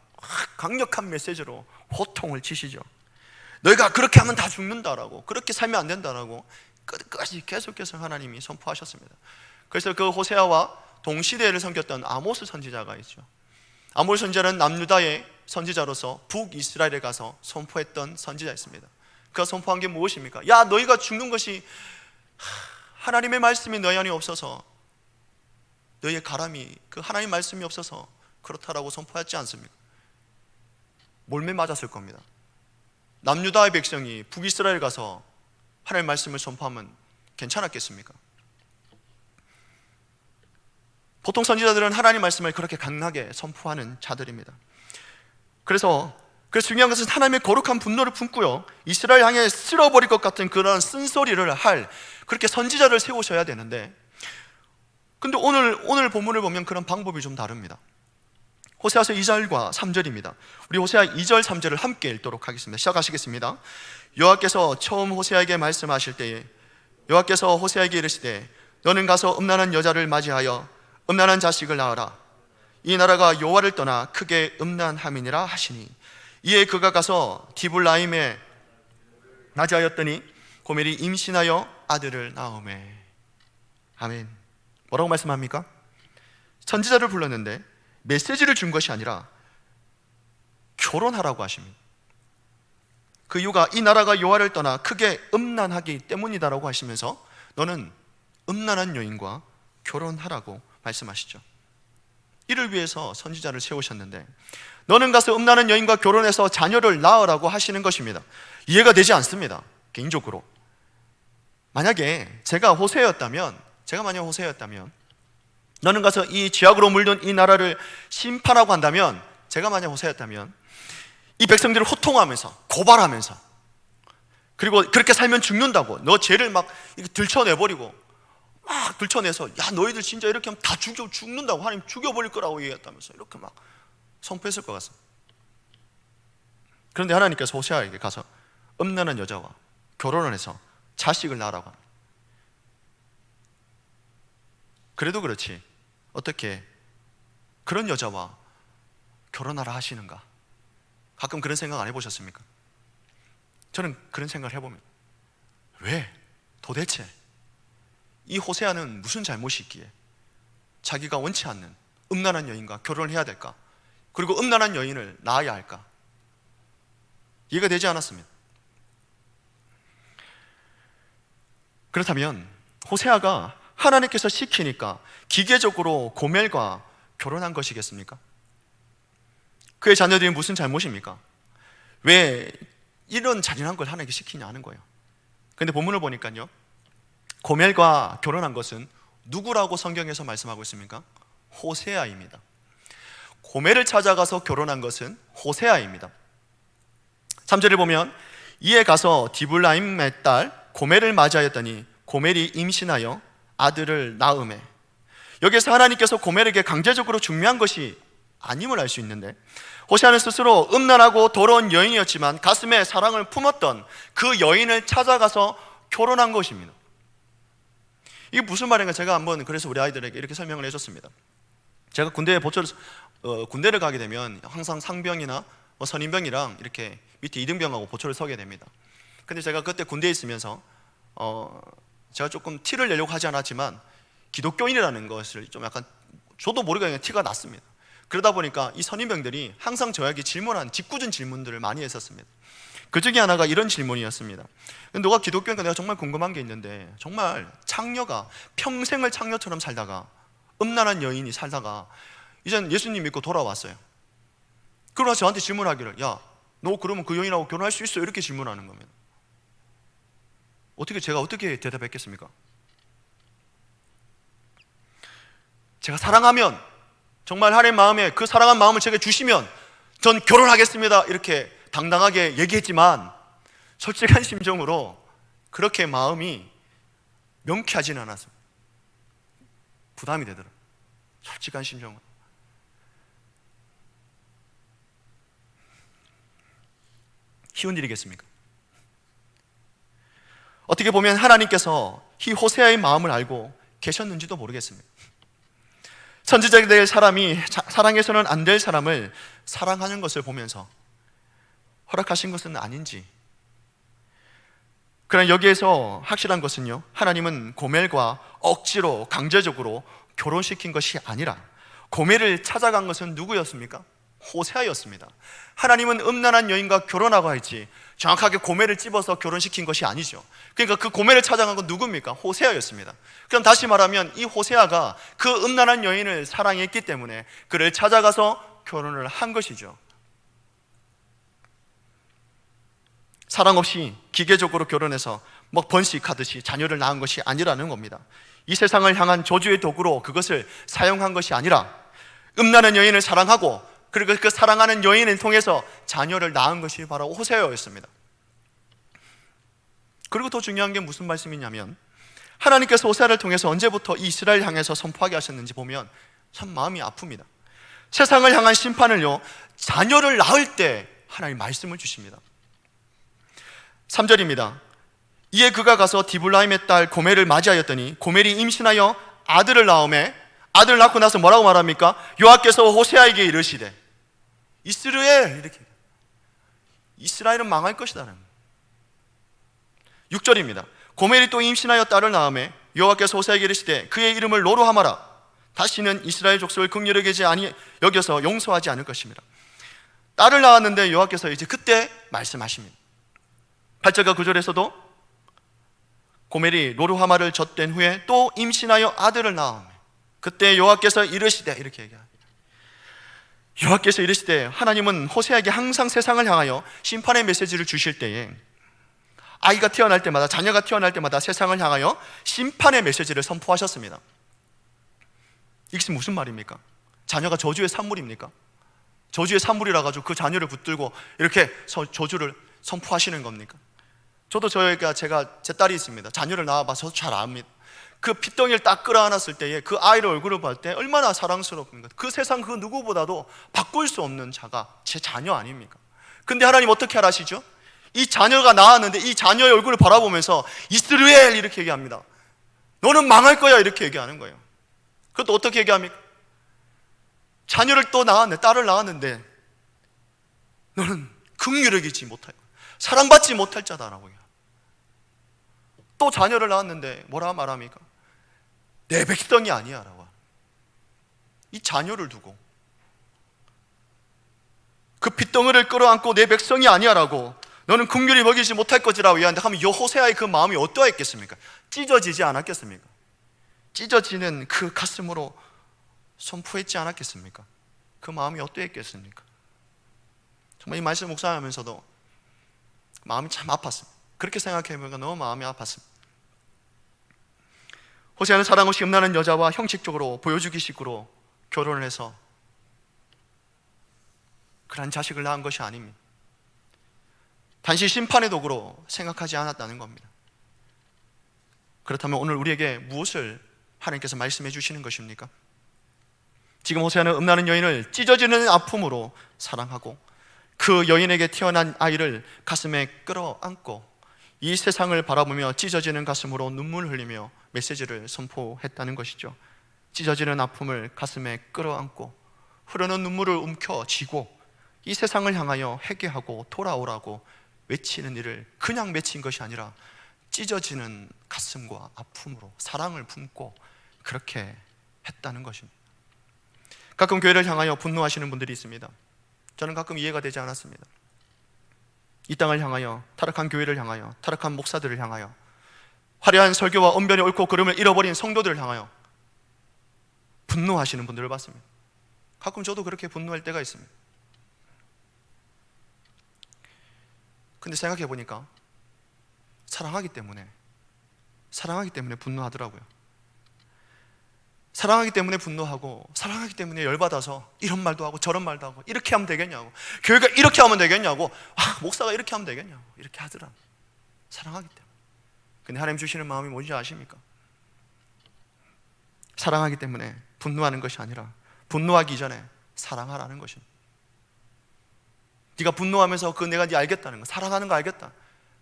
강력한 메시지로 호통을 치시죠. 너희가 그렇게 하면 다 죽는다라고, 그렇게 살면 안 된다라고 끝까지 계속해서 하나님이 선포하셨습니다. 그래서 그 호세아와 동시대를 섬겼던 아모스 선지자가 있죠. 아모스 선지자는 남유다의 선지자로서 북이스라엘에 가서 선포했던 선지자였습니다. 그가 선포한 게 무엇입니까? 야, 너희가 죽는 것이 하나님의 말씀이 너희 안에 없어서, 너희의 가람이 그 하나님 말씀이 없어서 그렇다라고 선포하지 않습니까? 몰매 맞았을 겁니다. 남유다의 백성이 북이스라엘 가서 하나님의 말씀을 선포하면 괜찮았겠습니까? 보통 선지자들은 하나님 말씀을 그렇게 강하게 선포하는 자들입니다. 그래서 중요한 것은 하나님의 거룩한 분노를 품고요, 이스라엘 향해 쓸어버릴 것 같은 그런 쓴소리를 할 그렇게 선지자를 세우셔야 되는데, 근데 오늘 본문을 보면 그런 방법이 좀 다릅니다. 호세아서 2절과 3절입니다. 우리 호세아 2절 3절을 함께 읽도록 하겠습니다. 시작하시겠습니다. 여호와께서 처음 호세아에게 말씀하실 때에 여호와께서 호세아에게 이르시되 너는 가서 음란한 여자를 맞이하여 음란한 자식을 낳으라. 이 나라가 여호와를 떠나 크게 음란함이니라 하시니, 이에 그가 가서 디블라임에 맞이하였더니 고멜이 임신하여 아들을 낳으매. 아멘. 뭐라고 말씀합니까? 선지자를 불렀는데 메시지를 준 것이 아니라 결혼하라고 하십니다. 그 이유가 이 나라가 여호와를 떠나 크게 음란하기 때문이다라고 하시면서 너는 음란한 여인과 결혼하라고 말씀하시죠. 이를 위해서 선지자를 세우셨는데 너는 가서 음란한 여인과 결혼해서 자녀를 낳으라고 하시는 것입니다. 이해가 되지 않습니다. 개인적으로 만약에 제가 호세였다면 너는 가서 이 죄악으로 물든 이 나라를 심판하고 한다면, 제가 만약 호세였다면 이 백성들을 호통하면서 고발하면서 그리고 그렇게 살면 죽는다고. 너 죄를 막 이렇게 들춰내버리고 막 들춰내서 야 너희들 진짜 이렇게 하면 다 죽는다고, 하나님 죽여버릴 거라고 얘기했다면서 이렇게 막 선포했을 것 같습니다. 그런데 하나님께서 호세아에게 가서 음란한 여자와 결혼을 해서 자식을 낳으라고 합니다. 그래도 그렇지 어떻게 그런 여자와 결혼하라 하시는가? 가끔 그런 생각 안 해보셨습니까? 저는 그런 생각을 해봅니다. 왜? 도대체 이 호세아는 무슨 잘못이 있기에 자기가 원치 않는 음란한 여인과 결혼을 해야 될까? 그리고 음란한 여인을 낳아야 할까? 이해가 되지 않았습니다. 그렇다면 호세아가 하나님께서 시키니까 기계적으로 고멜과 결혼한 것이겠습니까? 그의 자녀들이 무슨 잘못입니까? 왜 이런 잔인한 걸 하나님께 시키냐 하는 거예요. 그런데 본문을 보니까요, 고멜과 결혼한 것은 누구라고 성경에서 말씀하고 있습니까? 호세아입니다. 고멜을 찾아가서 결혼한 것은 호세아입니다. 3절을 보면 이에 가서 디블라임의 딸 고멜을 맞이하였더니 고멜이 임신하여 아들을 낳으매. 여기서 하나님께서 고멜에게 강제적으로 중매한 것이 아님을 알 수 있는데, 호세아는 스스로 음란하고 더러운 여인이었지만 가슴에 사랑을 품었던 그 여인을 찾아가서 결혼한 것입니다. 이게 무슨 말인가? 제가 한번 그래서 우리 아이들에게 이렇게 설명을 해줬습니다. 제가 군대를 가게 되면 항상 상병이나 선임병이랑 이렇게 밑에 이등병하고 보초를 서게 됩니다. 근데 제가 그때 군대에 있으면서 제가 조금 티를 내려고 하지 않았지만 기독교인이라는 것을 좀 약간 저도 모르게 그냥 티가 났습니다. 그러다 보니까 이 선임병들이 항상 저에게 질문한 짓궂은 질문들을 많이 했었습니다. 그 중에 하나가 이런 질문이었습니다. 너가 기독교니까 내가 정말 궁금한 게 있는데, 정말 창녀가 평생을 창녀처럼 살다가 음란한 여인이 살다가 이젠 예수님 믿고 돌아왔어요. 그러나 저한테 질문하기를, 야, 너 그러면 그 여인하고 결혼할 수 있어? 이렇게 질문하는 겁니다. 제가 어떻게 대답했겠습니까? 제가 사랑하면, 정말 하나님 마음에 그 사랑한 마음을 제게 주시면 전 결혼하겠습니다, 이렇게 당당하게 얘기했지만 솔직한 심정으로 그렇게 마음이 명쾌하지는 않았습니다. 부담이 되더라고요. 솔직한 심정으로. 쉬운 일이겠습니까? 어떻게 보면 하나님께서 이 호세아의 마음을 알고 계셨는지도 모르겠습니다. 선지자가 될 사람이 사랑해서는 안 될 사람을 사랑하는 것을 보면서 허락하신 것은 아닌지. 그러나 여기에서 확실한 것은요, 하나님은 고멜과 억지로 강제적으로 결혼시킨 것이 아니라 고멜을 찾아간 것은 누구였습니까? 호세아였습니다. 하나님은 음란한 여인과 결혼하고 했지 정확하게 고멜을 집어서 결혼시킨 것이 아니죠. 그러니까 그 고멜을 찾아간 건 누굽니까? 호세아였습니다. 그럼 다시 말하면 이 호세아가 그 음란한 여인을 사랑했기 때문에 그를 찾아가서 결혼을 한 것이죠. 사랑 없이 기계적으로 결혼해서 막 번식하듯이 자녀를 낳은 것이 아니라는 겁니다. 이 세상을 향한 저주의 도구로 그것을 사용한 것이 아니라 음란한 여인을 사랑하고 그리고 그 사랑하는 여인을 통해서 자녀를 낳은 것이 바로 호세아였습니다. 그리고 더 중요한 게 무슨 말씀이냐면, 하나님께서 호세아를 통해서 언제부터 이 이스라엘 향해서 선포하게 하셨는지 보면 참 마음이 아픕니다. 세상을 향한 심판을요, 자녀를 낳을 때 하나님 말씀을 주십니다. 3절입니다. 이에 그가 가서 디블라임의 딸 고멜을 맞이하였더니 고멜이 임신하여 아들을 낳으매, 아들을 낳고 나서 뭐라고 말합니까? 여호와께서 호세아에게 이르시되, 이스라엘, 이렇게, 이스라엘은 망할 것이다. 6절입니다. 고멜이 또 임신하여 딸을 낳으매 여호와께서 호세아에게 이르시되 그의 이름을 로루하마라. 다시는 이스라엘 족속을 긍휼히 여겨서 용서하지 않을 것입니다. 딸을 낳았는데 여호와께서 이제 그때 말씀하십니다. 8절과 9절에서도 고멜이 로루하마를 젖된 후에 또 임신하여 아들을 낳으매 그때 여호와께서 이르시되, 이렇게 얘기합니다. 여호와께서 이르시되, 하나님은 호세아에게 항상 세상을 향하여 심판의 메시지를 주실 때에 아이가 태어날 때마다, 자녀가 태어날 때마다 세상을 향하여 심판의 메시지를 선포하셨습니다. 이것이 무슨 말입니까? 자녀가 저주의 산물입니까? 저주의 산물이라 가지고 그 자녀를 붙들고 이렇게 저주를 선포하시는 겁니까? 저도 제가 제 딸이 있습니다. 자녀를 낳아봐서 잘 압니다. 그 핏덩이를 딱 끌어안았을 때에 그 아이를 얼굴을 볼 때 얼마나 사랑스럽습니까? 그 세상 그 누구보다도 바꿀 수 없는 자가 제 자녀 아닙니까? 근데 하나님 어떻게 하시죠? 이 자녀가 나왔는데 이 자녀의 얼굴을 바라보면서 이스라엘 이렇게 얘기합니다. 너는 망할 거야 이렇게 얘기하는 거예요. 그것도 어떻게 얘기합니까? 자녀를 또 낳았는데, 딸을 낳았는데 너는 긍휼하지 못할 거야, 사랑받지 못할 자다라고 해요. 또 자녀를 낳았는데 뭐라 말합니까? 내 백성이 아니야 라고. 이 자녀를 두고 그 핏덩어리를 끌어안고 내 백성이 아니야 라고, 너는 긍휼히 먹이지 못할 것이라고 얘기하는데, 하면 호세아의 그 마음이 어떠했겠습니까? 찢어지지 않았겠습니까? 찢어지는 그 가슴으로 선포했지 않았겠습니까? 그 마음이 어떠했겠습니까? 정말 이 말씀 묵상하면서도 마음이 참 아팠습니다. 그렇게 생각해보니까 너무 마음이 아팠습니다. 호세아는 사랑 없이 음란한 여자와 형식적으로 보여주기식으로 결혼을 해서 그런 자식을 낳은 것이 아닙니다. 단지 심판의 도구로 생각하지 않았다는 겁니다. 그렇다면 오늘 우리에게 무엇을 하나님께서 말씀해 주시는 것입니까? 지금 호세아는 음란한 여인을 찢어지는 아픔으로 사랑하고 그 여인에게 태어난 아이를 가슴에 끌어안고 이 세상을 바라보며 찢어지는 가슴으로 눈물을 흘리며 메시지를 선포했다는 것이죠. 찢어지는 아픔을 가슴에 끌어안고 흐르는 눈물을 움켜쥐고 이 세상을 향하여 회개하고 돌아오라고 외치는 일을 그냥 외친 것이 아니라 찢어지는 가슴과 아픔으로 사랑을 품고 그렇게 했다는 것입니다. 가끔 교회를 향하여 분노하시는 분들이 있습니다. 저는 가끔 이해가 되지 않았습니다. 이 땅을 향하여, 타락한 교회를 향하여, 타락한 목사들을 향하여, 화려한 설교와 언변의 옳고 그름을 잃어버린 성도들을 향하여 분노하시는 분들을 봤습니다. 가끔 저도 그렇게 분노할 때가 있습니다. 근데 생각해 보니까 사랑하기 때문에 분노하더라고요. 사랑하기 때문에 분노하고, 사랑하기 때문에 열받아서 이런 말도 하고 저런 말도 하고, 이렇게 하면 되겠냐고, 교회가 이렇게 하면 되겠냐고, 목사가 이렇게 하면 되겠냐고, 이렇게 하더라. 사랑하기 때문에. 근데 하나님 주시는 마음이 뭔지 아십니까? 사랑하기 때문에 분노하는 것이 아니라 분노하기 전에 사랑하라는 것입니다. 네가 분노하면서 내가 네 알겠다는 거, 사랑하는 거 알겠다.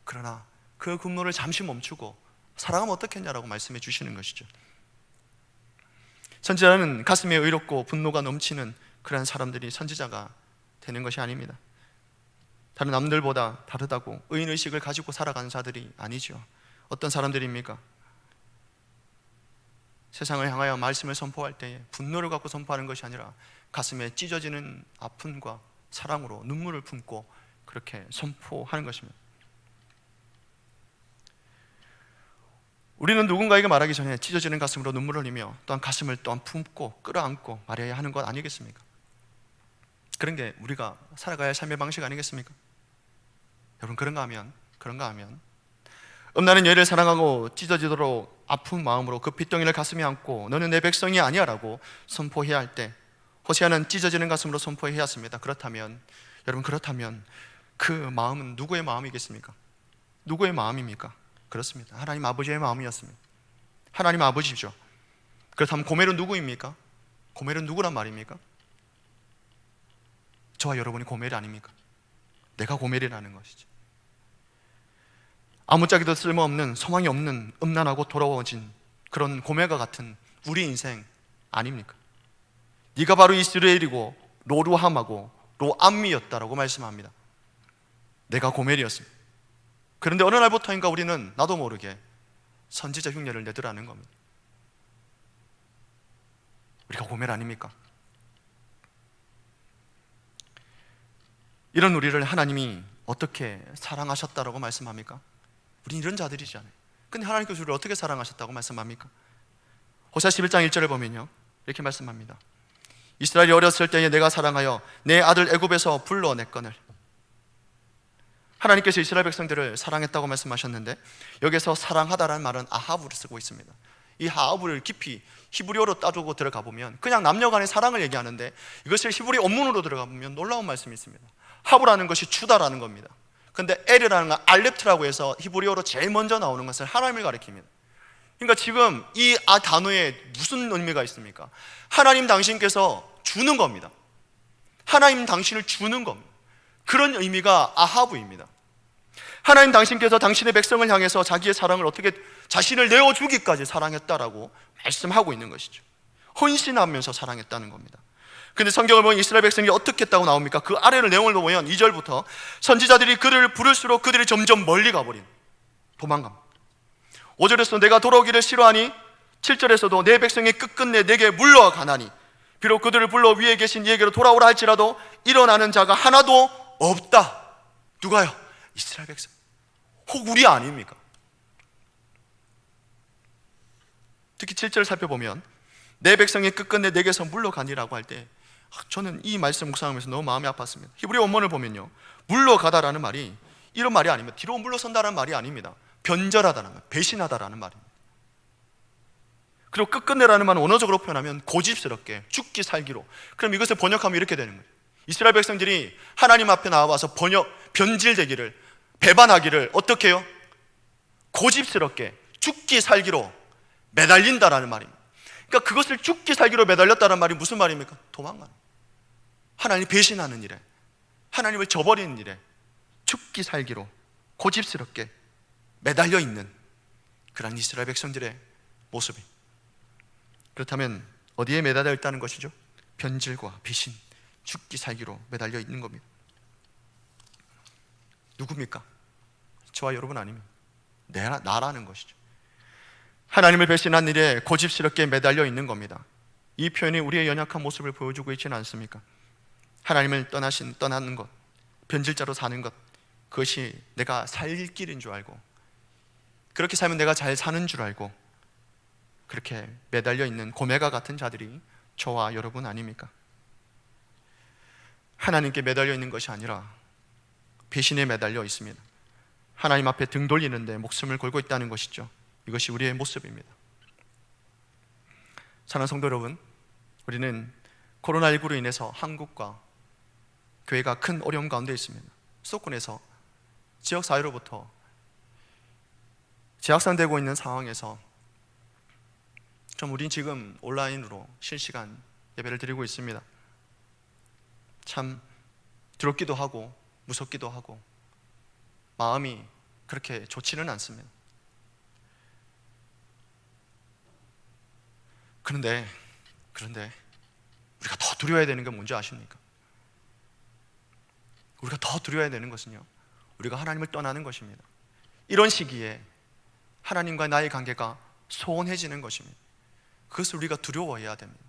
그러나 그 분노를 잠시 멈추고 사랑하면 어떻겠냐라고 말씀해 주시는 것이죠. 선지자는 가슴에 의롭고 분노가 넘치는 그런 사람들이 선지자가 되는 것이 아닙니다. 다른 남들보다 다르다고 의인의식을 가지고 살아가는 자들이 아니죠. 어떤 사람들입니까? 세상을 향하여 말씀을 선포할 때에 분노를 갖고 선포하는 것이 아니라 가슴에 찢어지는 아픔과 사랑으로 눈물을 품고 그렇게 선포하는 것입니다. 우리는 누군가에게 말하기 전에 찢어지는 가슴으로 눈물을 흘리며 또한 가슴을 또한 품고 끌어안고 말해야 하는 것 아니겠습니까? 그런 게 우리가 살아가야 할 삶의 방식 아니겠습니까? 여러분, 그런가 하면 음란한 여인을 사랑하고 찢어지도록 아픈 마음으로 그 핏덩이를 가슴에 안고 너는 내 백성이 아니야 라고 선포해야 할 때 호세아는 찢어지는 가슴으로 선포해야 했습니다. 그렇다면 그 마음은 누구의 마음이겠습니까? 누구의 마음입니까? 그렇습니다. 하나님 아버지의 마음이었습니다. 하나님 아버지죠. 그렇다면 고멜은 누구입니까? 고멜은 누구란 말입니까? 저와 여러분이 고멜이 아닙니까? 내가 고멜이라는 것이죠. 아무짝에도 쓸모없는, 소망이 없는, 음란하고 더러워진 그런 고멜과 같은 우리 인생 아닙니까? 네가 바로 이스라엘이고 로루함하고 로암미였다라고 말씀합니다. 내가 고멜이었습니다. 그런데 어느 날부터인가 우리는 나도 모르게 선지자 흉내를 내더라는 겁니다. 우리가 고멜 아닙니까? 이런 우리를 하나님이 어떻게 사랑하셨다라고 말씀합니까? 우린 이런 자들이잖아요. 근데 하나님께서 우리를 어떻게 사랑하셨다고 말씀합니까? 호세아 11장 1절을 보면요, 이렇게 말씀합니다. 이스라엘이 어렸을 때에 내가 사랑하여 내 아들 애굽에서 불러냈거늘. 하나님께서 이스라엘 백성들을 사랑했다고 말씀하셨는데 여기서 사랑하다라는 말은 아하브를 쓰고 있습니다. 이 아하브를 깊이 히브리어로 따두고 들어가 보면 그냥 남녀 간의 사랑을 얘기하는데 이것을 히브리 원문으로 들어가 보면 놀라운 말씀이 있습니다. 하브라는 것이 주다라는 겁니다. 근데 엘이라는 건 알렙트라고 해서 히브리어로 제일 먼저 나오는 것은 하나님을 가리킵니다. 그러니까 지금 이 단어에 무슨 의미가 있습니까? 하나님 당신께서 주는 겁니다. 하나님 당신을 주는 겁니다. 그런 의미가 아하브입니다. 하나님 당신께서 당신의 백성을 향해서 자기의 사랑을 어떻게 자신을 내어주기까지 사랑했다라고 말씀하고 있는 것이죠. 헌신하면서 사랑했다는 겁니다. 근데 성경을 보면 이스라엘 백성이 어떻게 했다고 나옵니까? 그 아래를 내용을 보면 2절부터 선지자들이 그를 부를수록 그들이 점점 멀리 가버린, 도망갑니다. 5절에서 내가 돌아오기를 싫어하니 7절에서도 내 백성이 끝끝내 내게 물러가나니 비록 그들을 불러 위에 계신 이에게로 돌아오라 할지라도 일어나는 자가 하나도 없다. 누가요? 이스라엘 백성. 혹 우리 아닙니까? 특히 7절 살펴보면 내 백성이 끝끝내 내게서 물러가니라고 할 때 저는 이 말씀 묵상하면서 너무 마음이 아팠습니다. 히브리 원문을 보면요, 물러가다라는 말이 이런 말이 아닙니다. 뒤로 물러선다라는 말이 아닙니다. 변절하다는 말, 배신하다라는 말입니다. 그리고 끝끝내라는 말은 언어적으로 표현하면 고집스럽게, 죽기 살기로. 그럼 이것을 번역하면 이렇게 되는 거예요. 이스라엘 백성들이 하나님 앞에 나와서 변질되기를, 배반하기를 어떻게 해요? 고집스럽게 죽기 살기로 매달린다라는 말입니다. 그러니까 그것을 죽기 살기로 매달렸다는 말이 무슨 말입니까? 도망가는, 하나님 배신하는 일에, 하나님을 저버리는 일에 죽기 살기로 고집스럽게 매달려 있는 그런 이스라엘 백성들의 모습이. 그렇다면 어디에 매달려 있다는 것이죠? 변질과 배신, 죽기 살기로 매달려 있는 겁니다. 누굽니까? 저와 여러분 아니면 나라는 것이죠. 하나님을 배신한 일에 고집스럽게 매달려 있는 겁니다. 이 표현이 우리의 연약한 모습을 보여주고 있지는 않습니까? 하나님을 떠나는 것, 변질자로 사는 것, 그것이 내가 살 길인 줄 알고, 그렇게 살면 내가 잘 사는 줄 알고 그렇게 매달려 있는 고매가 같은 자들이 저와 여러분 아닙니까? 하나님께 매달려 있는 것이 아니라 배신에 매달려 있습니다. 하나님 앞에 등 돌리는데 목숨을 걸고 있다는 것이죠. 이것이 우리의 모습입니다. 사랑하는 성도 여러분, 우리는 코로나19로 인해서 한국과 교회가 큰 어려움 가운데 있습니다. 수도권에서 지역사회로부터 재확산되고 있는 상황에서 우린 지금 온라인으로 실시간 예배를 드리고 있습니다. 참 두렵기도 하고 무섭기도 하고 마음이 그렇게 좋지는 않습니다. 그런데 우리가 더 두려워야 되는 게 뭔지 아십니까? 우리가 더 두려워야 되는 것은요, 우리가 하나님을 떠나는 것입니다. 이런 시기에 하나님과 나의 관계가 소원해지는 것입니다. 그것을 우리가 두려워해야 됩니다.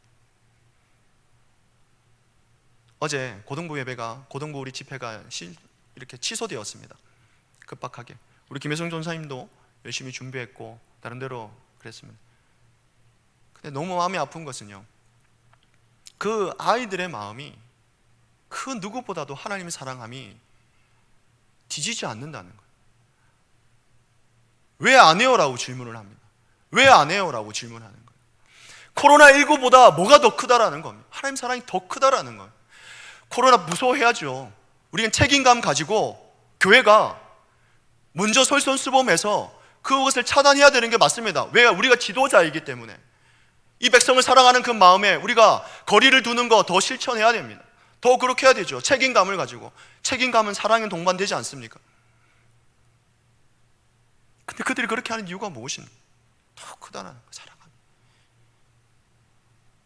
어제 고등부 예배가, 고등부 우리 집회가 이렇게 취소되었습니다. 급박하게. 우리 김혜성 전사님도 열심히 준비했고 나름대로 그랬습니다. 근데 너무 마음이 아픈 것은요, 그 아이들의 마음이 그 누구보다도 하나님의 사랑함이 뒤지지 않는다는 거예요. 왜 안 해요? 라고 질문을 합니다. 왜 안 해요? 라고 질문하는 거예요. 코로나19보다 뭐가 더 크다라는 겁니다. 하나님 사랑이 더 크다라는 거예요. 코로나 무서워해야죠. 우리는 책임감 가지고 교회가 먼저 솔선수범해서 그것을 차단해야 되는 게 맞습니다. 왜? 우리가 지도자이기 때문에. 이 백성을 사랑하는 그 마음에 우리가 거리를 두는 거 더 실천해야 됩니다. 더 그렇게 해야 되죠. 책임감을 가지고. 책임감은 사랑에 동반되지 않습니까? 근데 그들이 그렇게 하는 이유가 무엇인가? 더 크다는 사랑함.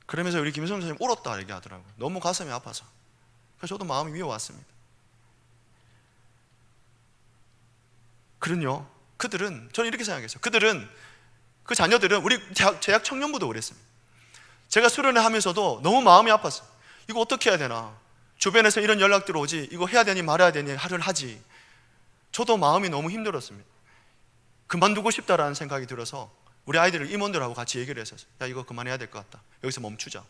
그러면서 우리 김혜성 선생님 울었다 얘기하더라고요. 너무 가슴이 아파서. 그래서 저도 마음이 위에 왔습니다. 그들은 저는 이렇게 생각했어요. 그 자녀들은 우리 재학 청년부도 그랬습니다. 제가 수련회 하면서도 너무 마음이 아팠어요. 이거 어떻게 해야 되나? 주변에서 이런 연락들 오지, 이거 해야 되니 말아야 되니 하지. 저도 마음이 너무 힘들었습니다. 그만두고 싶다라는 생각이 들어서 우리 아이들을 임원들하고 같이 얘기를 했었어요. 야, 이거 그만해야 될 것 같다. 여기서 멈추자.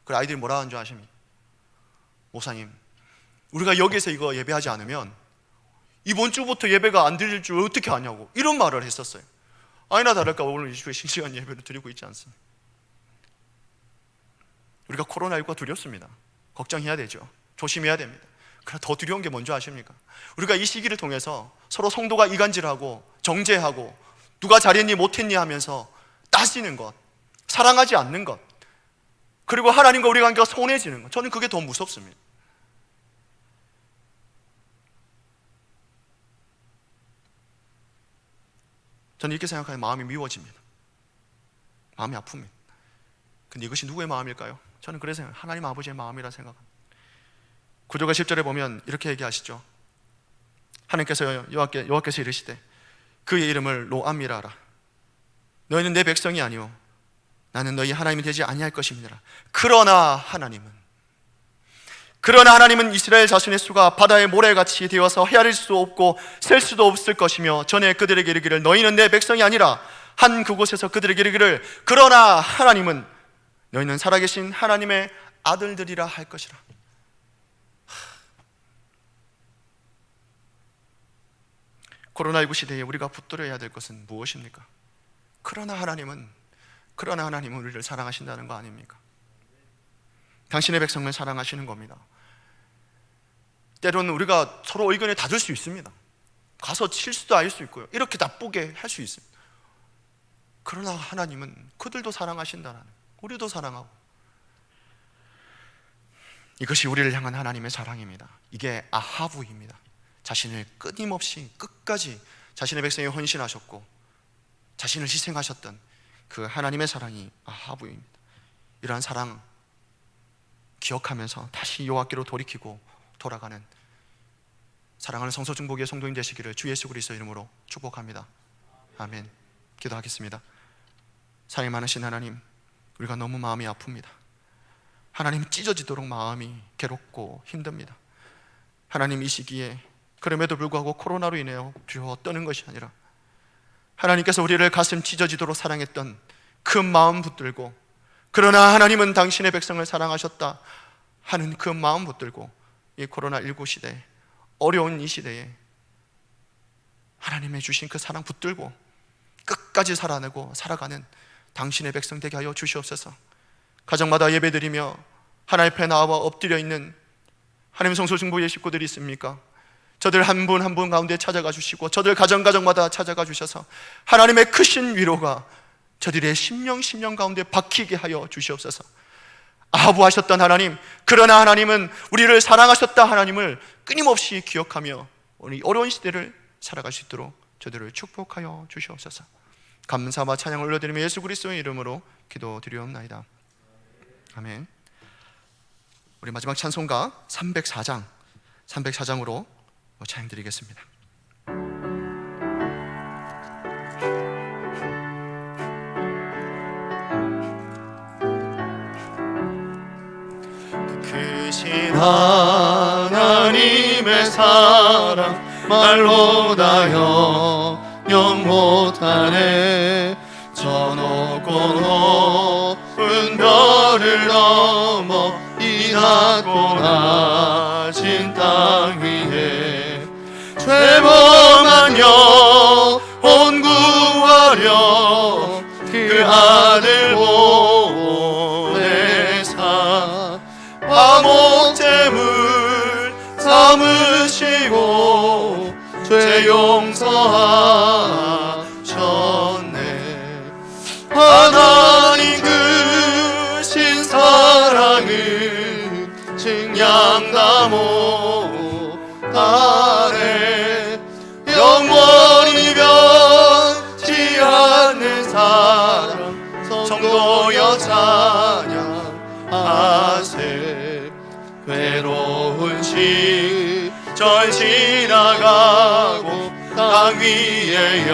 그래, 아이들이 뭐라 하는 줄 아십니까? 목사님, 우리가 여기서 이거 예배하지 않으면 이번 주부터 예배가 안 드릴 줄 어떻게 아냐고 이런 말을 했었어요. 아니나 다를까 오늘 이 주에 실시간 예배를 드리고 있지 않습니다. 우리가 코로나19가 두렵습니다. 걱정해야 되죠. 조심해야 됩니다. 그러나 더 두려운 게 뭔지 아십니까? 우리가 이 시기를 통해서 서로 성도가 이간질하고 정죄하고 누가 잘했니 못했니 하면서 따지는 것, 사랑하지 않는 것, 그리고 하나님과 우리 관계가 소원해지는 것, 저는 그게 더 무섭습니다. 저는 이렇게 생각하면 마음이 미워집니다. 마음이 아픕니다. 근데 이것이 누구의 마음일까요? 저는 그래서 하나님 아버지의 마음이라 생각합니다. 구조가 10절에 보면 이렇게 얘기하시죠. 하나님께서 여호와께서 이르시되 그의 이름을 로암이라. 너희는 내 백성이 아니오 나는 너희 하나님이 되지 아니할 것입니다. 그러나 하나님은 이스라엘 자손의 수가 바다의 모래같이 되어서 헤아릴 수 없고 셀 수도 없을 것이며 전에 그들에게 이르기를 너희는 내 백성이 아니라 한 그곳에서 그들에게 이르기를 그러나 하나님은 너희는 살아계신 하나님의 아들들이라 할 것이라. 코로나19 시대에 우리가 붙들어야 될 것은 무엇입니까? 그러나 하나님은 우리를 사랑하신다는 거 아닙니까? 당신의 백성을 사랑하시는 겁니다. 때로는 우리가 서로 의견에 다를 수 있습니다. 가서 실수도 할 수 있고요, 이렇게 나쁘게 할 수 있습니다. 그러나 하나님은 그들도 사랑하신다는, 우리도 사랑하고, 이것이 우리를 향한 하나님의 사랑입니다. 이게 아하브입니다. 자신을 끊임없이 끝까지 자신의 백성에 헌신하셨고 자신을 희생하셨던 그 하나님의 사랑이 아하브입니다. 이러한 사랑 기억하면서 다시 여호와께로 돌이키고 돌아가는 사랑하는 성소중복의 성도님 되시기를 주 예수 그리스도 이름으로 축복합니다. 아멘. 기도하겠습니다. 사랑이 많으신 하나님, 우리가 너무 마음이 아픕니다. 하나님, 찢어지도록 마음이 괴롭고 힘듭니다. 하나님, 이 시기에 그럼에도 불구하고 코로나로 인하여 두려워 떠는 것이 아니라 하나님께서 우리를 가슴 찢어지도록 사랑했던 그 마음 붙들고, 그러나 하나님은 당신의 백성을 사랑하셨다 하는 그 마음 붙들고 이 코로나19 시대에, 어려운 이 시대에 하나님의 주신 그 사랑 붙들고 끝까지 살아내고 살아가는 당신의 백성 되게 하여 주시옵소서. 가정마다 예배드리며 하나님 앞에 나와 엎드려 있는 하나님 성소중보의 식구들이 있습니까? 저들 한 분 한 분 가운데 찾아가 주시고 저들 가정마다 찾아가 주셔서 하나님의 크신 위로가 저들의 심령 가운데 박히게 하여 주시옵소서. 아부하셨던 하나님, 그러나 하나님은 우리를 사랑하셨다 하나님을 끊임없이 기억하며 우리 어려운 시대를 살아갈 수 있도록 저들을 축복하여 주시옵소서. 감사와 찬양을 올려드리며 예수 그리스도의 이름으로 기도드리옵나이다. 아멘. 우리 마지막 찬송가 304장으로 찬양드리겠습니다. 크신 하나님의 사랑 말로 다 영영 못하네. 저 높고 높은 별을 넘어 이 낮고 낮은 땅 위에 죄범한 영혼 구하려 그 아들 보내사 화목제물 삼으시고 죄 용서하셨네. 하나님 크신 사랑은 증량다 못하네. 영원히 변치 않는 사랑 성도여 찬양하세. 괴로운 시절 지나가고 땅 위에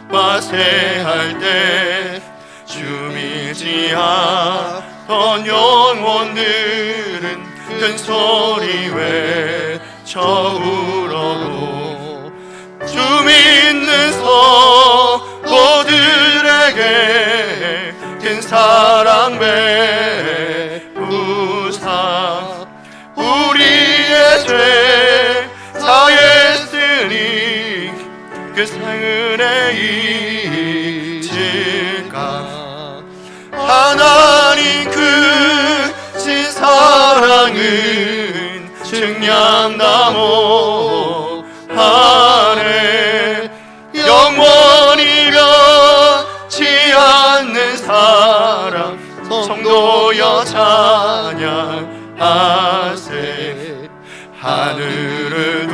영화세할 때 주미지 않던 영혼들은 큰 소리 외쳐 울어도 주 믿는 성도들에게 큰 사랑 베푸사 우리의 죄 사했으니 그 사은혜 잊을까. 하나님 크신 사랑은 증량나무 아래 영원히 변치 않는 사랑 성도여 찬양하세. 하늘을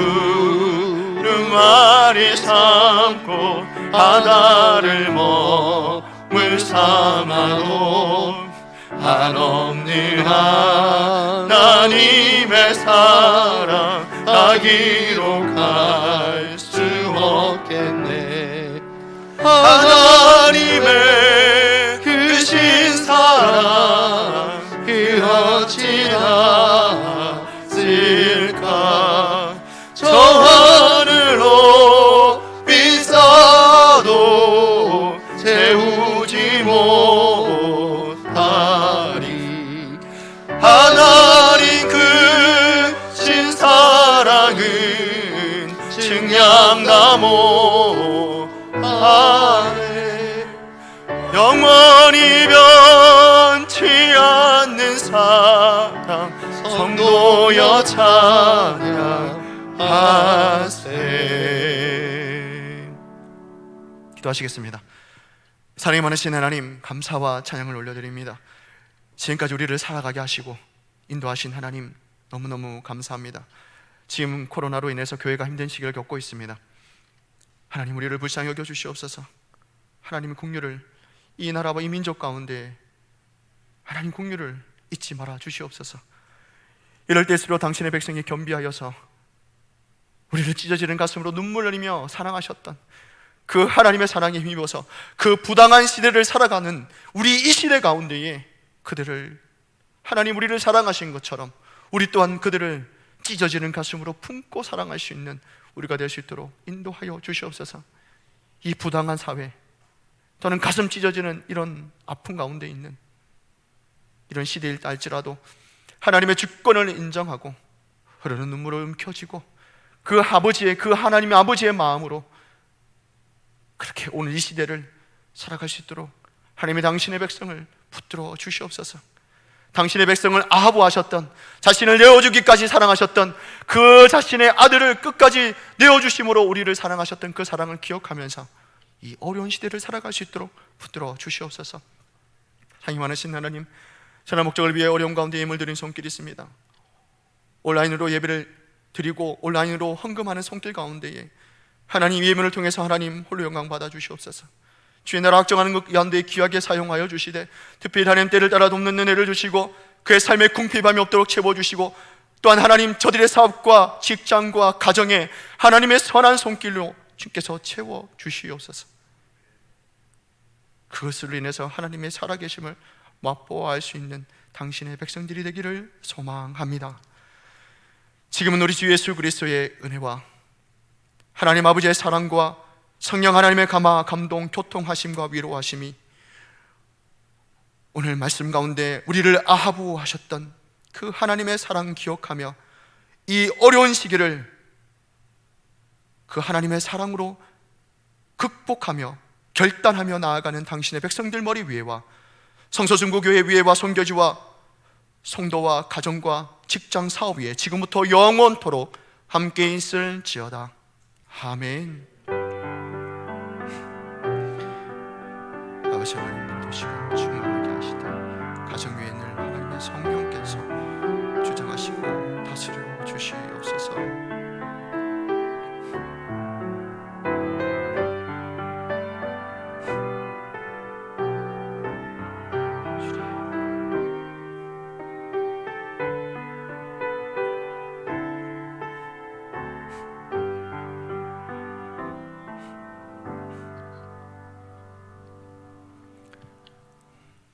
두루마리 삼고 바다를 먹물 삼아도 한없는 하나님의 사랑 아기로 갈 수 없겠네. 하나님의 그 신사랑 그 어찌 낫을까. 저 하늘로 비싸도 채우지 못하리. 하나님 그 신사랑은 증량나무 아래 영원히 변치 않는 사랑 성도여 찬양하세. 기도하시겠습니다. 사랑이 많으신 하나님, 감사와 찬양을 올려드립니다. 지금까지 우리를 살아가게 하시고 인도하신 하나님, 너무너무 감사합니다. 지금 코로나로 인해서 교회가 힘든 시기를 겪고 있습니다. 하나님, 우리를 불쌍히 여겨 주시옵소서. 하나님의 긍휼을 이 나라와 이 민족 가운데 하나님 긍휼을 잊지 말아 주시옵소서. 이럴 때일수록 당신의 백성이 겸비하여서 우리를 찢어지는 가슴으로 눈물 흘리며 사랑하셨던 그 하나님의 사랑에 힘입어서 그 부당한 시대를 살아가는 우리 이 시대 가운데에 그들을, 하나님 우리를 사랑하신 것처럼 우리 또한 그들을 찢어지는 가슴으로 품고 사랑할 수 있는 우리가 될 수 있도록 인도하여 주시옵소서. 이 부당한 사회, 저는 가슴 찢어지는 이런 아픔 가운데 있는 이런 시대일 할지라도 하나님의 주권을 인정하고 흐르는 눈물을 움켜쥐고 그 아버지의, 그 하나님의 아버지의 마음으로 그렇게 오늘 이 시대를 살아갈 수 있도록 하나님의 당신의 백성을 붙들어 주시옵소서. 당신의 백성을 아하부하셨던, 자신을 내어주기까지 사랑하셨던 그 자신의 아들을 끝까지 내어주심으로 우리를 사랑하셨던 그 사랑을 기억하면서 이 어려운 시대를 살아갈 수 있도록 붙들어 주시옵소서. 사랑이 많으신 하나님, 전화 목적을 위해 어려운 가운데 예물 드린 손길이 있습니다. 온라인으로 예배를 드리고 온라인으로 헌금하는 손길 가운데에 하나님 예물을 통해서 하나님 홀로 영광 받아 주시옵소서. 주의 나라 확정하는 것 가운데 귀하게 사용하여 주시되 특별히 하나님 때를 따라 돕는 은혜를 주시고 그의 삶에 궁핍함이 없도록 채워주시고 또한 하나님 저들의 사업과 직장과 가정에 하나님의 선한 손길로 주께서 채워주시옵소서. 그것으로 인해서 하나님의 살아계심을 맛보아할 수 있는 당신의 백성들이 되기를 소망합니다. 지금은 우리 주 예수 그리스도의 은혜와 하나님 아버지의 사랑과 성령 하나님의 감화, 감동, 교통하심과 위로하심이 오늘 말씀 가운데 우리를 아하부하셨던 그 하나님의 사랑 기억하며 이 어려운 시기를 그 하나님의 사랑으로 극복하며 결단하며 나아가는 당신의 백성들 머리 위에와 성서중고교회 위에와 선교지와 성도와 가정과 직장 사업 위에 지금부터 영원토록 함께 있을지어다. 아멘. 아버지 하나님 인도시고 충만하게 하시다. 가정 위에 늘 하나님의 성령께서 주장하시고 다스려 주시옵소서.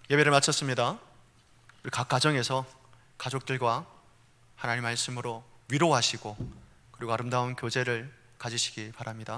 예배를 마쳤습니다. 우리 각 가정에서 가족들과 하나님 말씀으로 위로하시고 그리고 아름다운 교제를 가지시기 바랍니다.